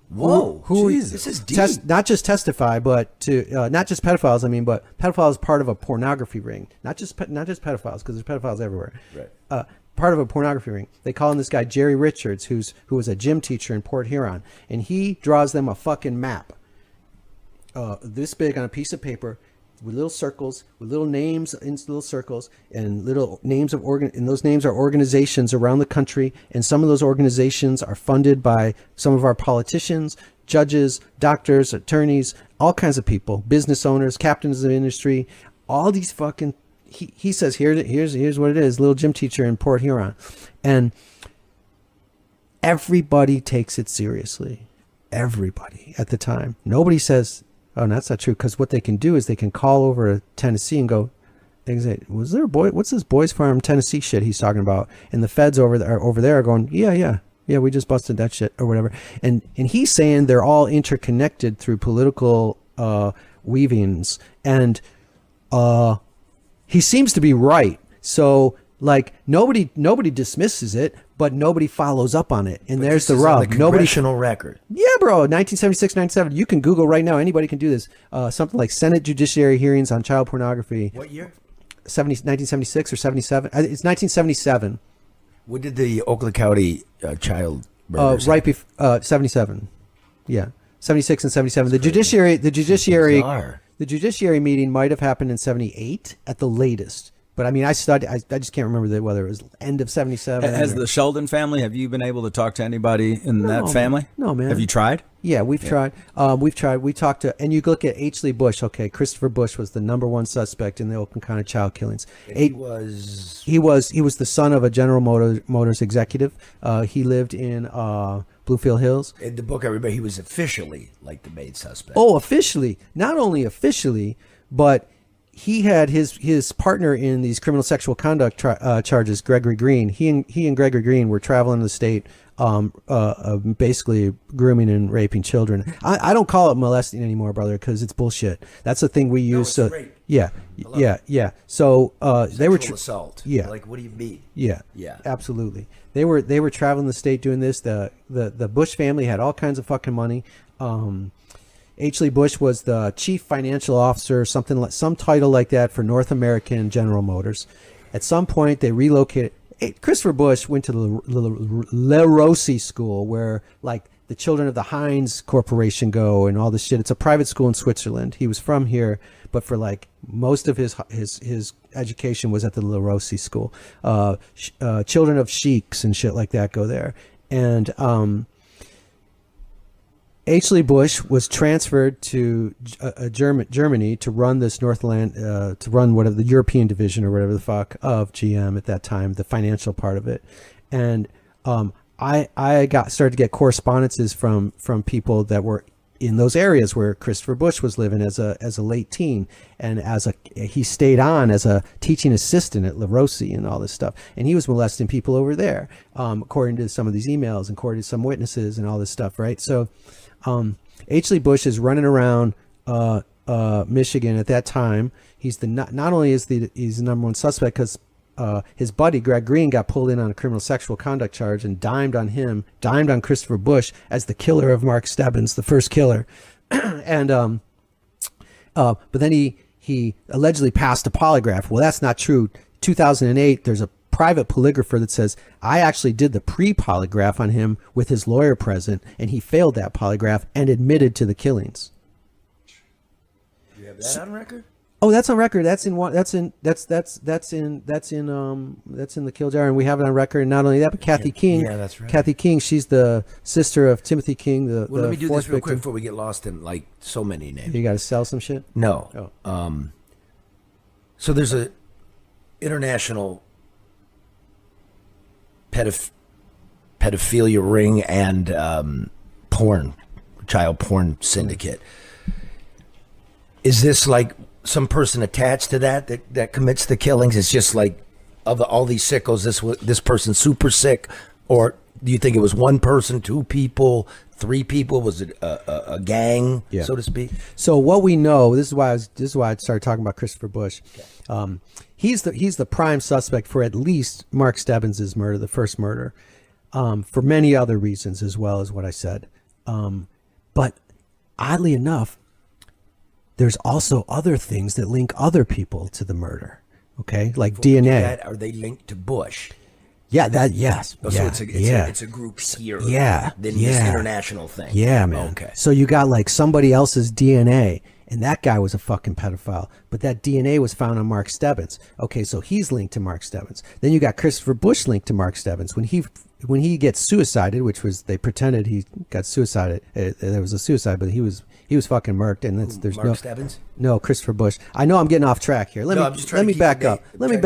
Whoa, Jesus, this is deep. Not just testify, but to not just pedophiles. I mean, but pedophiles part of a pornography ring. Not just pedophiles, because there's pedophiles everywhere. Right. Part of a pornography ring. They call him this guy Jerry Richards, who was a gym teacher in Port Huron, and he draws them a fucking map, this big on a piece of paper, with little circles, with little names in little circles, and little names of and those names are organizations around the country, and some of those organizations are funded by some of our politicians, judges, doctors, attorneys, all kinds of people, business owners, captains of industry, all these fucking. He says here's what it is. Little gym teacher in Port Huron, and everybody takes it seriously. Everybody at the time. Nobody says, "Oh, that's not true," because what they can do is they can call over to Tennessee and go, they say, "Was there a boy? What's this Boys Farm Tennessee shit he's talking about?" And the feds over there are going, "Yeah, we just busted that shit or whatever." And he's saying they're all interconnected through political weavings, and he seems to be right. So like nobody dismisses it, but nobody follows up on it. And but there's the rub. The congressional record. Yeah, bro. 1976, 97. You can Google right now. Anybody can do this. Something like Senate Judiciary hearings on child pornography. What year? 1976 or 77. It's 1977. When did the Oakland County child murders right before 77. Yeah. 76 and 77. The judiciary meeting might have happened in 78 at the latest. But I mean, I just can't remember whether it was end of 77. Has the Sheldon family, have you been able to talk to anybody in that family? No, man. Have you tried? Yeah, we've tried. We talked to, and you look at H. Lee Bush. Okay, Christopher Bush was the number one suspect in the Oakland County child killings. He was the son of a General Motors executive. He lived in Bluefield Hills. In the book, I remember he was officially like the main suspect. Oh, officially. Not only officially, but he had his partner in these criminal sexual conduct charges, Gregory Green. He and Gregory Green were traveling the state, basically grooming and raping children. I don't call it molesting anymore, brother, because it's bullshit. That's the thing we use. No, it's rape. Yeah. So they were assault. Yeah. Like, what do you mean? Yeah. Yeah. Absolutely. They were traveling the state doing this. The Bush family had all kinds of fucking money. H. Lee Bush was the chief financial officer, some title like that for North American General Motors. At some point, they relocated. Christopher Bush went to the Le Rossi school, where like the children of the Heinz Corporation go and all this shit. It's a private school in Switzerland. He was from here, but for like most of his education was at the Le Rossi school. Children of sheiks and shit like that go there, and H. Lee Bush was transferred to Germany to run this Northland, to run whatever the European division or whatever the fuck of GM at that time, the financial part of it. And I started to get correspondences from people that were in those areas where Christopher Bush was living as a late teen, and he stayed on as a teaching assistant at La Rossi and all this stuff, and he was molesting people over there, according to some of these emails and according to some witnesses and all this stuff, right? So H. Lee Bush is running around Michigan at that time. He's not only is he's the number one suspect because his buddy Greg Green got pulled in on a criminal sexual conduct charge and dimed on Christopher Bush as the killer of Mark Stebbins, the first killer. And but then he allegedly passed a polygraph. Well, that's not true. 2008, there's a private polygrapher that says, I actually did the pre-polygraph on him with his lawyer present, and he failed that polygraph and admitted to the killings. Do you have that on record? Oh, that's on record. That's in the kill jar, and we have it on record. And not only that, but Kathy King. Yeah, that's right. Kathy King, she's the sister of Timothy King. Well, let me do this real quick before we get lost in like so many names. You got to sell some shit? No. Oh. So there's a international pedophilia ring and child porn syndicate. Is this like some person attached to that commits the killings? It's just like of all these sickos, this person's super sick, or do you think it was one person, two people, three people? Was it a gang, so to speak? So what we know, this is why I started talking about Christopher Bush. Okay. He's the prime suspect for at least Mark Stebbins' murder, the first murder, for many other reasons as well as what I said. But oddly enough, there's also other things that link other people to the murder. Okay, like DNA. Are they linked to Bush? Yeah, yes. Oh, yeah, so it's a group here. Yeah, than this international thing. Yeah, man. Okay. So you got like somebody else's DNA, and that guy was a fucking pedophile. But that DNA was found on Mark Stebbins. Okay, so he's linked to Mark Stebbins. Then you got Christopher Bush linked to Mark Stebbins. When he gets suicided, which was they pretended he got suicided. There was a suicide, but he was fucking murked. And there's Mark Stebbins? No, Christopher Bush. I know I'm getting off track here. Let me back up. Let me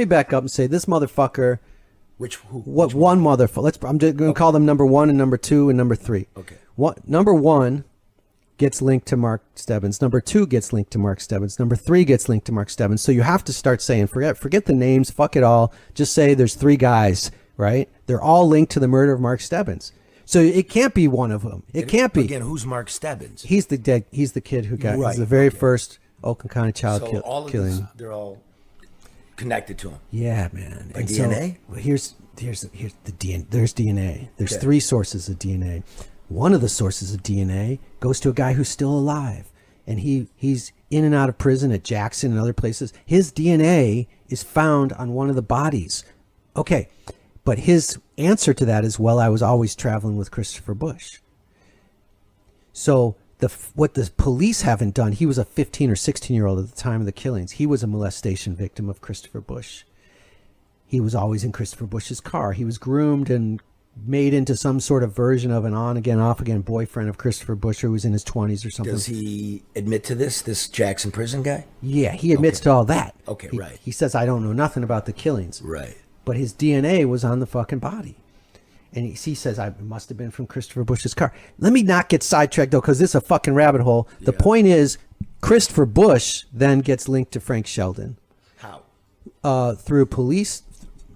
back up and say this motherfucker. What one motherfucker? I'm just going to call them number one and number two and number three. Okay. Number one gets linked to Mark Stebbins. Number two gets linked to Mark Stebbins. Number three gets linked to Mark Stebbins. So you have to start saying, forget the names, fuck it all. Just say there's three guys, right? They're all linked to the murder of Mark Stebbins. So it can't be one of them. It can't be. Again, who's Mark Stebbins? He's the kid who got he's the very first Oakland County Child Killing. These, they're all connected to him. Yeah, man. By DNA? So, here's the DNA. There's DNA. There's three sources of DNA. One of the sources of DNA goes to a guy who's still alive, and he's in and out of prison at Jackson and other places. His DNA is found on one of the bodies. Okay, but his answer to that is, well, I was always traveling with Christopher Bush. So what the police haven't done, he was a 15 or 16-year-old at the time of the killings. He was a molestation victim of Christopher Bush. He was always in Christopher Bush's car. He was groomed and made into some sort of version of an on-again, off-again boyfriend of Christopher Bush, who was in his 20s or something. Does he admit to this Jackson prison guy? Yeah, he admits to all that. Okay, right. He says, I don't know nothing about the killings. Right. But his DNA was on the fucking body. And he says, I must have been from Christopher Bush's car. Let me not get sidetracked, though, because this is a fucking rabbit hole. The point is, Christopher Bush then gets linked to Frank Sheldon. How? Through police.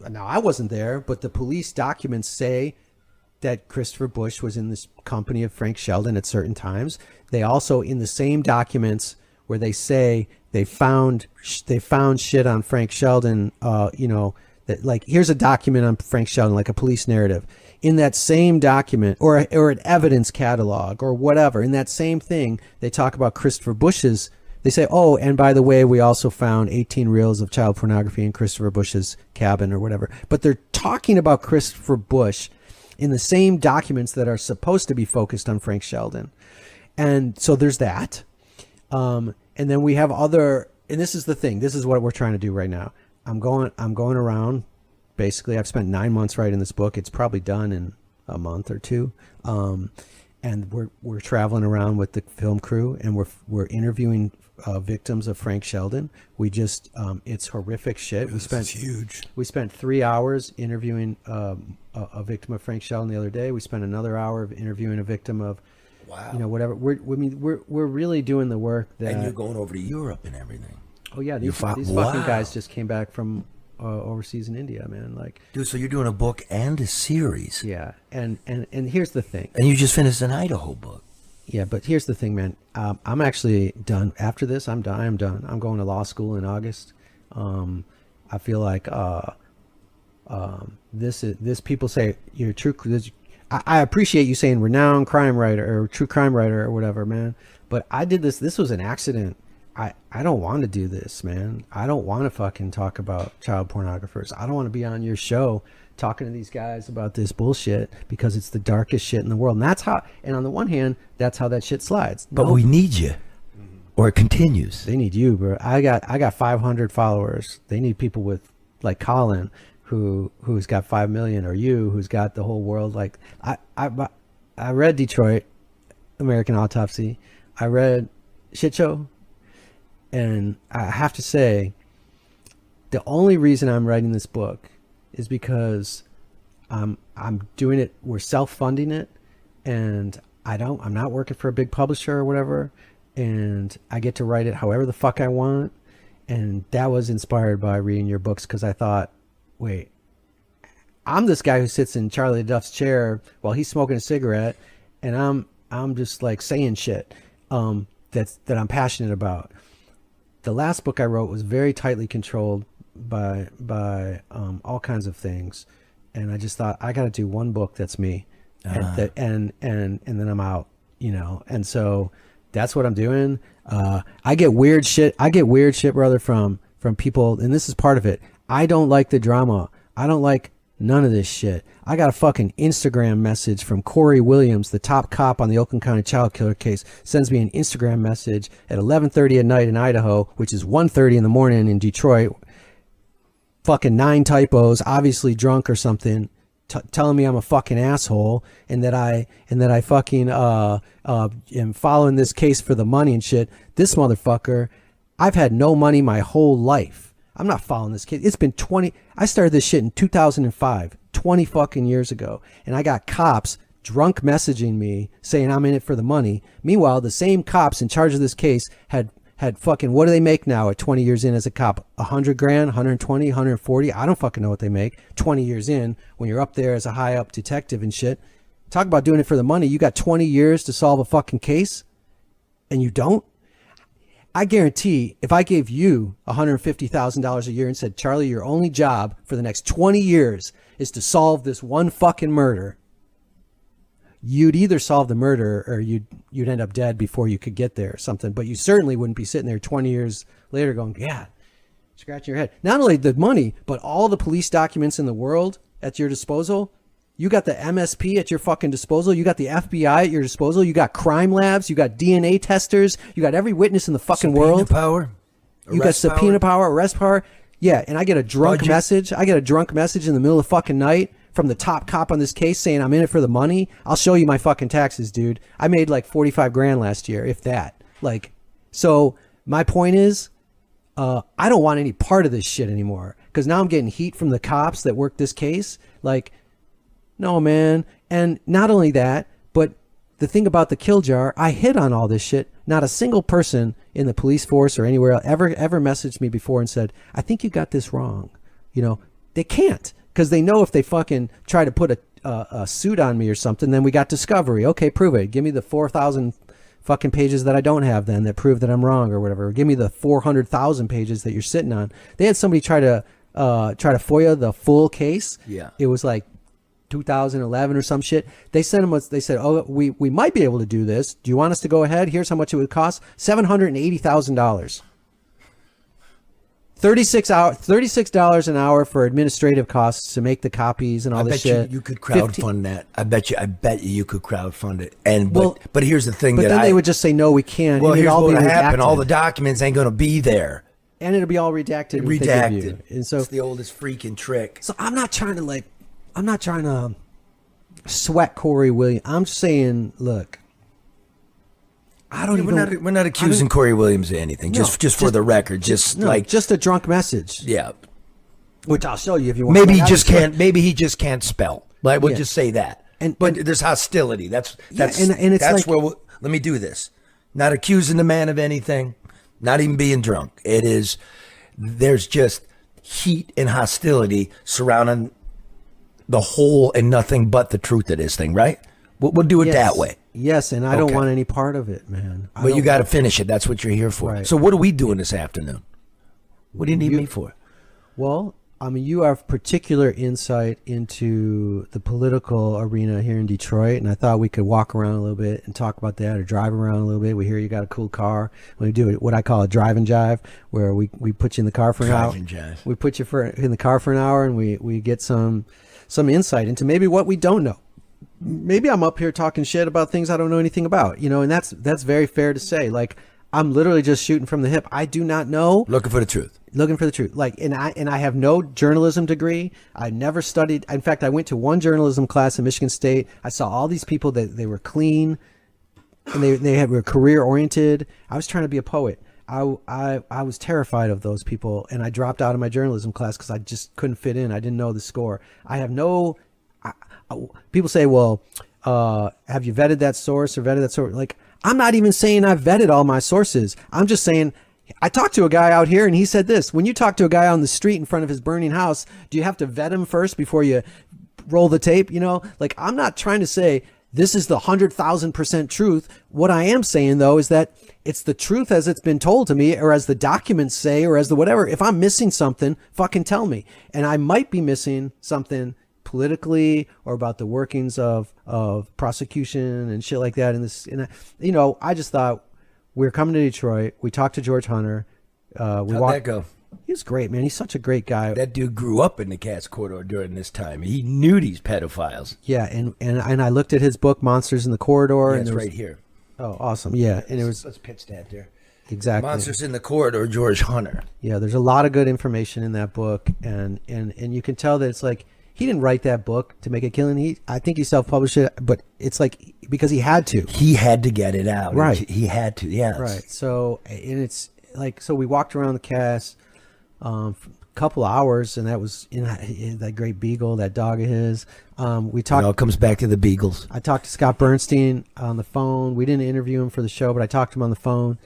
Now, I wasn't there, but the police documents say that Christopher Bush was in this company of Frank Sheldon at certain times. They also, in the same documents where they say they found shit on Frank Sheldon, that, like, here's a document on Frank Sheldon, like a police narrative. In that same document, or an evidence catalog, or whatever, in that same thing, they talk about Christopher Bush's. They say, oh, and by the way, we also found 18 reels of child pornography in Christopher Bush's cabin, or whatever. But they're talking about Christopher Bush in the same documents that are supposed to be focused on Frank Sheldon. And so there's that. And then we have other, and this is the thing. This is what we're trying to do right now. I'm going around. Basically, I've spent 9 months writing this book. It's probably done in a month or two. And we're traveling around with the film crew, and we're interviewing victims of Frank Sheldon. We just it's horrific shit. It's huge. We spent 3 hours interviewing a victim of Frank Sheldon the other day. We spent another hour of interviewing a victim of whatever. We're really doing the work that. And you're going over to Europe and everything. Oh yeah, these fucking guys just came back from overseas in India, man. Like, dude, so you're doing a book and a series. Yeah, and here's the thing. And you just finished an Idaho book. Yeah, but here's the thing, man. I'm actually done. After this, I'm done. I'm done. I'm going to law school in August. I feel like this people say you're true. I appreciate you saying renowned crime writer or true crime writer or whatever, man. But I did this. This was an accident. I don't want to do this, man. I don't want to fucking talk about child pornographers. I don't want to be on your show talking to these guys about this bullshit because it's the darkest shit in the world. And that's how, and on the one hand, that's how that shit slides. But we need you, or it continues. They need you, bro. I got 500 followers. They need people with, like Colin, who's got 5 million, or you, who's got the whole world. Like I read Detroit, American Autopsy. I read Shit Show, and I have to say, the only reason I'm writing this book is because I'm doing it. We're self-funding it, and I'm not working for a big publisher or whatever, and I get to write it however the fuck I want. And that was inspired by reading your books, because I thought, wait, I'm this guy who sits in Charlie LeDuff's chair while he's smoking a cigarette, and I'm just like saying shit that I'm passionate about. The last book I wrote was very tightly controlled by all kinds of things, and I just thought I got to do one book that's me, and then I'm out, you know. And so that's what I'm doing. I get weird shit, brother, from people, and this is part of it. I don't like the drama. I don't like none of this shit. I got a fucking Instagram message from Corey Williams, the top cop on the Oakland County Child Killer case, sends me an Instagram message at 11:30 at night in Idaho, which is 1:30 in the morning in Detroit. Fucking 9 typos, obviously drunk or something, telling me I'm a fucking asshole, and that I fucking am following this case for the money and shit. This motherfucker, I've had no money my whole life. I'm not following this kid. It's been I started this shit in 2005, 20 fucking years ago. And I got cops drunk messaging me saying I'm in it for the money. Meanwhile, the same cops in charge of this case had fucking, what do they make now at 20 years in as a cop? 100 grand, 120, 140? I don't fucking know what they make 20 years in when you're up there as a high up detective and shit. Talk about doing it for the money. You got 20 years to solve a fucking case and you don't? I guarantee if I gave you $150,000 a year and said, Charlie, your only job for the next 20 years is to solve this one fucking murder, you'd either solve the murder or you'd end up dead before you could get there or something. But you certainly wouldn't be sitting there 20 years later going, yeah, scratching your head. Not only the money, but all the police documents in the world at your disposal. You got the MSP at your fucking disposal. You got the FBI at your disposal. You got crime labs. You got DNA testers. You got every witness in the fucking world. Power. You got subpoena power, arrest power. Yeah, and I get a drunk message. I get a drunk message in the middle of the fucking night from the top cop on this case saying I'm in it for the money. I'll show you my fucking taxes, dude. I made like 45 grand last year, if that. Like, so my point is, I don't want any part of this shit anymore, because now I'm getting heat from the cops that work this case. Like, no, man. And not only that, but the thing about the kill jar, I hit on all this shit. Not a single person in the police force or anywhere else ever messaged me before and said, I think you got this wrong. You know, they can't, because they know if they fucking try to put a suit on me or something, then we got discovery. Okay, prove it. Give me the 4,000 fucking pages that I don't have then that prove that I'm wrong or whatever. Or give me the 400,000 pages that you're sitting on. They had somebody try to FOIA the full case. Yeah. It was like 2011 or some shit. They sent them. They said, "Oh, we might be able to do this. Do you want us to go ahead? Here's how much it would cost: $780,000. $36 an hour for administrative costs to make the copies and all this shit. You could crowdfund that. I bet you could crowdfund it. And but here's the thing. But then they would just say, no, we can't. Well, here's what would happen. All the documents ain't going to be there. And it'll be all redacted. Redacted. And so it's the oldest freaking trick. So I'm not trying to sweat Corey Williams. I'm just saying, look, we're not accusing Corey Williams of anything. No, just for the record, just a drunk message. Yeah, which I'll show you if you want. Maybe he just can't. Maybe he just can't spell. Like we'll just say that. But there's hostility. That's it's that's like, where let me do this. Not accusing the man of anything. Not even being drunk. There's just heat and hostility surrounding the whole and nothing but the truth of this thing, right? We'll do it that way. Yes, and I don't want any part of it, man. But you got to finish it. That's what you're here for. Right. So what are we doing this afternoon? What do you need me for? Well, I mean, you have particular insight into the political arena here in Detroit, and I thought we could walk around a little bit and talk about that, or drive around a little bit. We hear you got a cool car. We do what I call a drive and jive, where we put you in the car for an hour. Drive and jive. We put you in the car for an hour, and we get some insight into maybe what we don't know. Maybe I'm up here talking shit about things I don't know anything about, and that's very fair to say. Like, I'm literally just shooting from the hip. I do not know. Looking for the truth. Like, and I have no journalism degree. I never studied. In fact, I went to one journalism class in Michigan State. I saw all these people that they were clean, and they were career oriented. I was trying to be a poet. I was terrified of those people, and I dropped out of my journalism class because I just couldn't fit in. I didn't know the score. I have no. People say, well, have you vetted that source or vetted that source? Like, I'm not even saying I've vetted all my sources. I'm just saying I talked to a guy out here and he said this: when you talk to a guy on the street in front of his burning house, do you have to vet him first before you roll the tape? Like, I'm not trying to say this is the 100,000% truth. What I am saying, though, is that it's the truth as it's been told to me, or as the documents say, or as the whatever. If I'm missing something, fucking tell me. And I might be missing something politically, or about the workings of prosecution and shit like that. I just thought, we were coming to Detroit. We talked to George Hunter. How'd that go? He was great, man. He's such a great guy. That dude grew up in the Cats Corridor during this time. He knew these pedophiles. Yeah, and I looked at his book, Monsters in the Corridor. Yeah, and it's right here. Oh, awesome. Yeah, and it was... Let's pitch that there. Exactly. Monsters in the Corridor, George Hunter. Yeah, there's a lot of good information in that book, and you can tell that it's like, he didn't write that book to make a killing. I think he self-published it, but it's like because he had to. He had to get it out. Right. He had to, yeah. Right. So, and it's like, so we walked around the cast for a couple hours, and that was in that great beagle, that dog of his. We talked. It all comes back to the beagles. I talked to Scott Bernstein on the phone. We didn't interview him for the show, but I talked to him on the phone.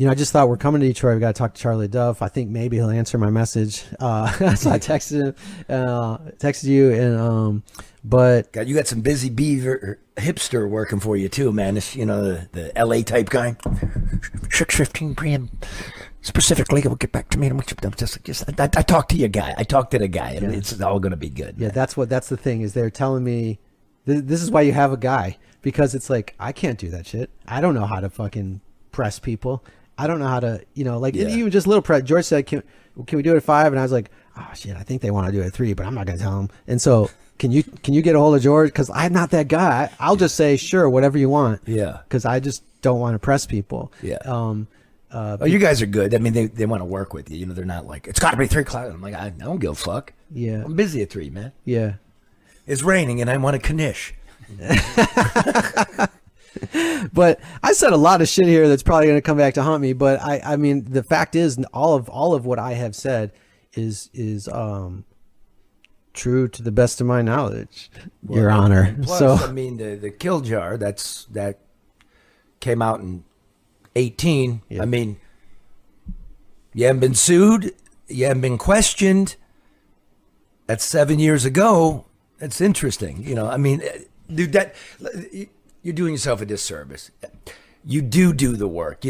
I just thought, we're coming to Detroit. We got to talk to Charlie LeDuff. I think maybe he'll answer my message. So I texted you, and but God, you got some busy beaver hipster working for you too, man. This, the LA type guy. 6:15 p.m. Specifically, will get back to me. I talked to your guy. I talked to the guy, and it's all going to be good. Yeah, that's the thing, is they're telling me this is why you have a guy, because it's like, I can't do that shit. I don't know how to fucking press people. I don't know how to, even just little press. George said, can we do it at 5? And I was like, oh shit, I think they want to do it at 3, but I'm not going to tell them. And so can you get a hold of George? Because I'm not that guy. I'll just say, sure, whatever you want. Yeah. Because I just don't want to press people. Yeah. You guys are good. I mean, they want to work with you. They're not like, it's got to be 3 o'clock. I'm like, I don't give a fuck. Yeah. I'm busy at 3, man. Yeah. It's raining and I want a knish. But I said a lot of shit here that's probably going to come back to haunt me. But I mean, the fact is, all of what I have said is true to the best of my knowledge, Your Honor. Plus, so I mean, the kill jar that came out in 18. Yeah. I mean, you haven't been sued, you haven't been questioned. That's 7 years ago. That's interesting. I mean, dude, that. You're doing yourself a disservice. You do the work.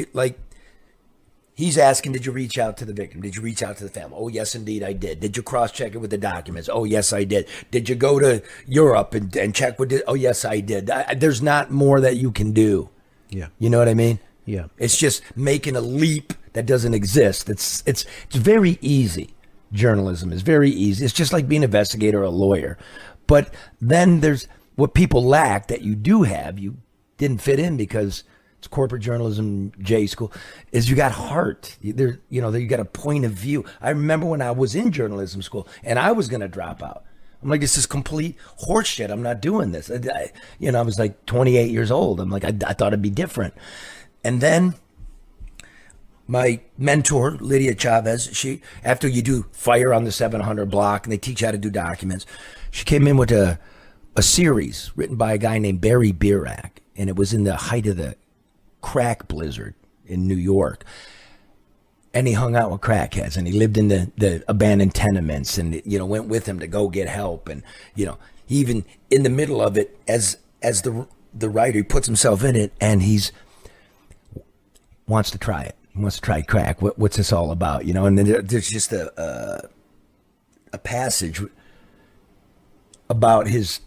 He's asking, did you reach out to the victim? Did you reach out to the family? Oh, yes, indeed, I did. Did you cross-check it with the documents? Oh, yes, I did. Did you go to Europe and check with it? Oh, yes, I did. There's not more that you can do. Yeah. You know what I mean? Yeah. It's just making a leap that doesn't exist. It's very easy. Journalism is very easy. It's just like being an investigator or a lawyer. But then there's what people lack that you do have. You didn't fit in because it's corporate journalism, J school, is you got heart. You got a point of view. I remember when I was in journalism school and I was going to drop out. I'm like, this is complete horseshit. I'm not doing this. I was like 28 years old. I'm like, I thought it'd be different. And then my mentor, Lydia Chavez, she, after you do fire on the 700 block and they teach you how to do documents, she came in with a series written by a guy named Barry Birack, and it was in the height of the crack blizzard in New York. And he hung out with crackheads, and he lived in the abandoned tenements, and went with him to go get help. And he he even in the middle of it as the writer, he puts himself in it, and wants to try it. He wants to try crack. What's this all about? You know, and then there's just a passage about his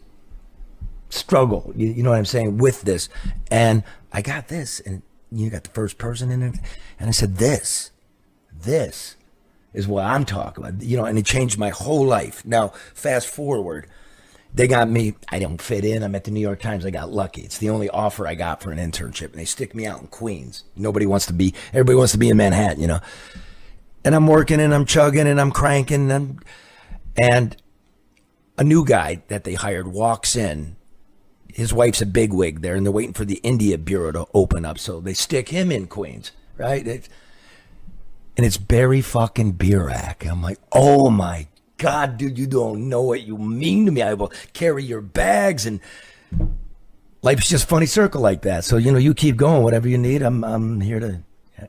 struggle. You know what I'm saying with this, and I got this, and you got the first person in it, and I said, this is what I'm talking about. You know, and it changed my whole life. Now, fast forward. They got me, I don't fit in. I'm at the New York Times. I got lucky. It's the only offer I got for an internship. And they stick me out in Queens. Everybody wants to be in Manhattan, you know. And I'm working and I'm chugging and I'm cranking. And a new guy that they hired walks in. His wife's a bigwig there, and they're waiting for the India Bureau to open up. So they stick him in Queens, right? And it's Barry fucking Birack. I'm like, oh my God, dude, you don't know what you mean to me. I will carry your bags, and life's just funny circle like that. So, you know, you keep going, whatever you need. I'm here to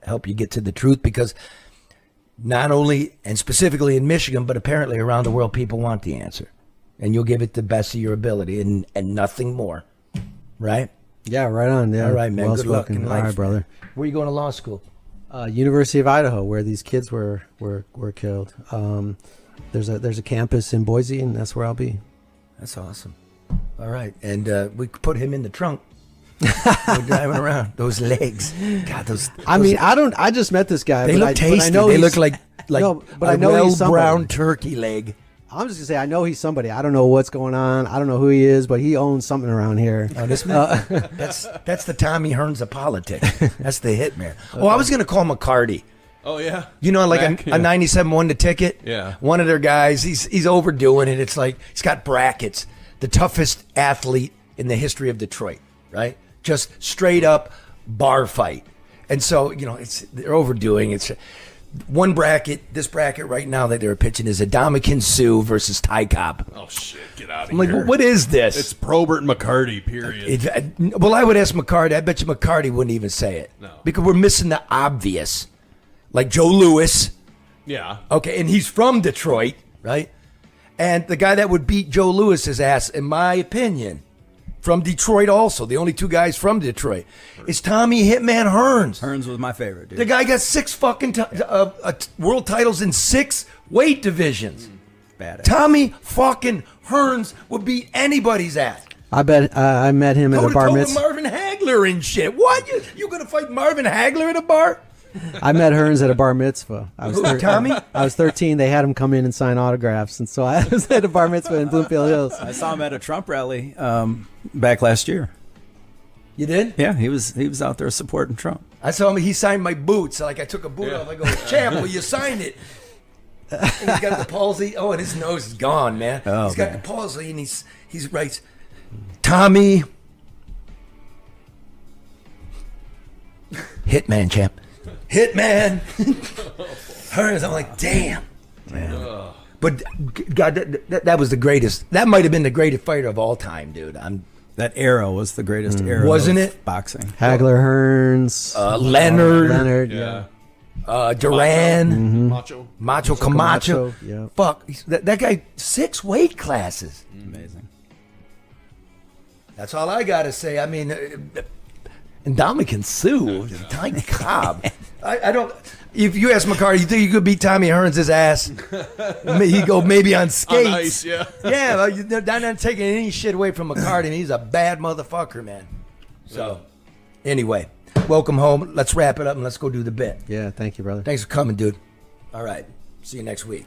help you get to the truth, because not only and specifically in Michigan, but apparently around the world, people want the answer, and you'll give it the best of your ability and nothing more. Right? Yeah, right on. Yeah. All right, man. Good luck in life. All right, brother. Where are you going to law school? University of Idaho, where these kids were killed. There's a campus in Boise, and that's where I'll be. That's awesome. All right, and we could put him in the trunk. We're driving around. Those legs, God, those. I mean, I just met this guy. They look tasty. They look like no, but a I know he's well-brown turkey leg. I'm just gonna say I know he's somebody. I don't know what's going on. I don't know who he is, but he owns something around here. Oh, this man, that's the Tommy Hearns of politics. That's the hitman. Oh, I was gonna call McCarty. Oh yeah, you know, like a 97 won the ticket. Yeah, one of their guys. He's overdoing it. It's like he's got brackets. The toughest athlete in the history of Detroit, right? Just straight up bar fight. And so, you know, they're overdoing it. It's one bracket. This bracket right now that they're pitching is Adamakin Sue versus Ty Cobb. Oh shit, get out of I'm here! Like, what is this? It's Probert and McCarty. Period. Well, I would ask McCarty. I bet you McCarty wouldn't even say it. No, because we're missing the obvious. Like Joe Louis. Yeah. Okay, and he's from Detroit, right? And the guy that would beat Joe Louis's ass, in my opinion, from Detroit also, the only two guys from Detroit, is Tommy Hitman Hearns. Hearns was my favorite, dude. The guy got 6 fucking world titles in 6 weight divisions. Badass. Tommy fucking Hearns would beat anybody's ass. I bet I met him at a bar mitzvah. Marvin Hagler and shit. What? You gonna fight Marvin Hagler at a bar? I met Hearns at a bar mitzvah. Tommy? I was 13. They had him come in and sign autographs, and so I was at a bar mitzvah in Bloomfield Hills. I saw him at a Trump rally back last year. You did? Yeah, he was out there supporting Trump. I saw him. He signed my boots. Like I took a boot off. I go, champ, will you sign it? And he's got the palsy. Oh, and his nose is gone, man. Oh, he's got the palsy, and he writes, Tommy Hitman, champ. Hitman. Hearns. I'm like, damn. Man. But God, that was the greatest. That might have been the greatest fighter of all time, dude. That era was the greatest era, wasn't of it? Boxing. Hagler, Hearns, Leonard, yeah. Duran, Macho Camacho. Yeah. Fuck, that guy 6 weight classes. Amazing. That's all I gotta say. I mean, Ndamukong Suh, Ty Cobb. I don't. If you ask McCarty, you think you could beat Tommy Hearns' ass? He go maybe on skates. On ice, yeah. Yeah, well, they're not taking any shit away from McCarty. He's a bad motherfucker, man. So, anyway, welcome home. Let's wrap it up and let's go do the bit. Yeah, thank you, brother. Thanks for coming, dude. All right. See you next week.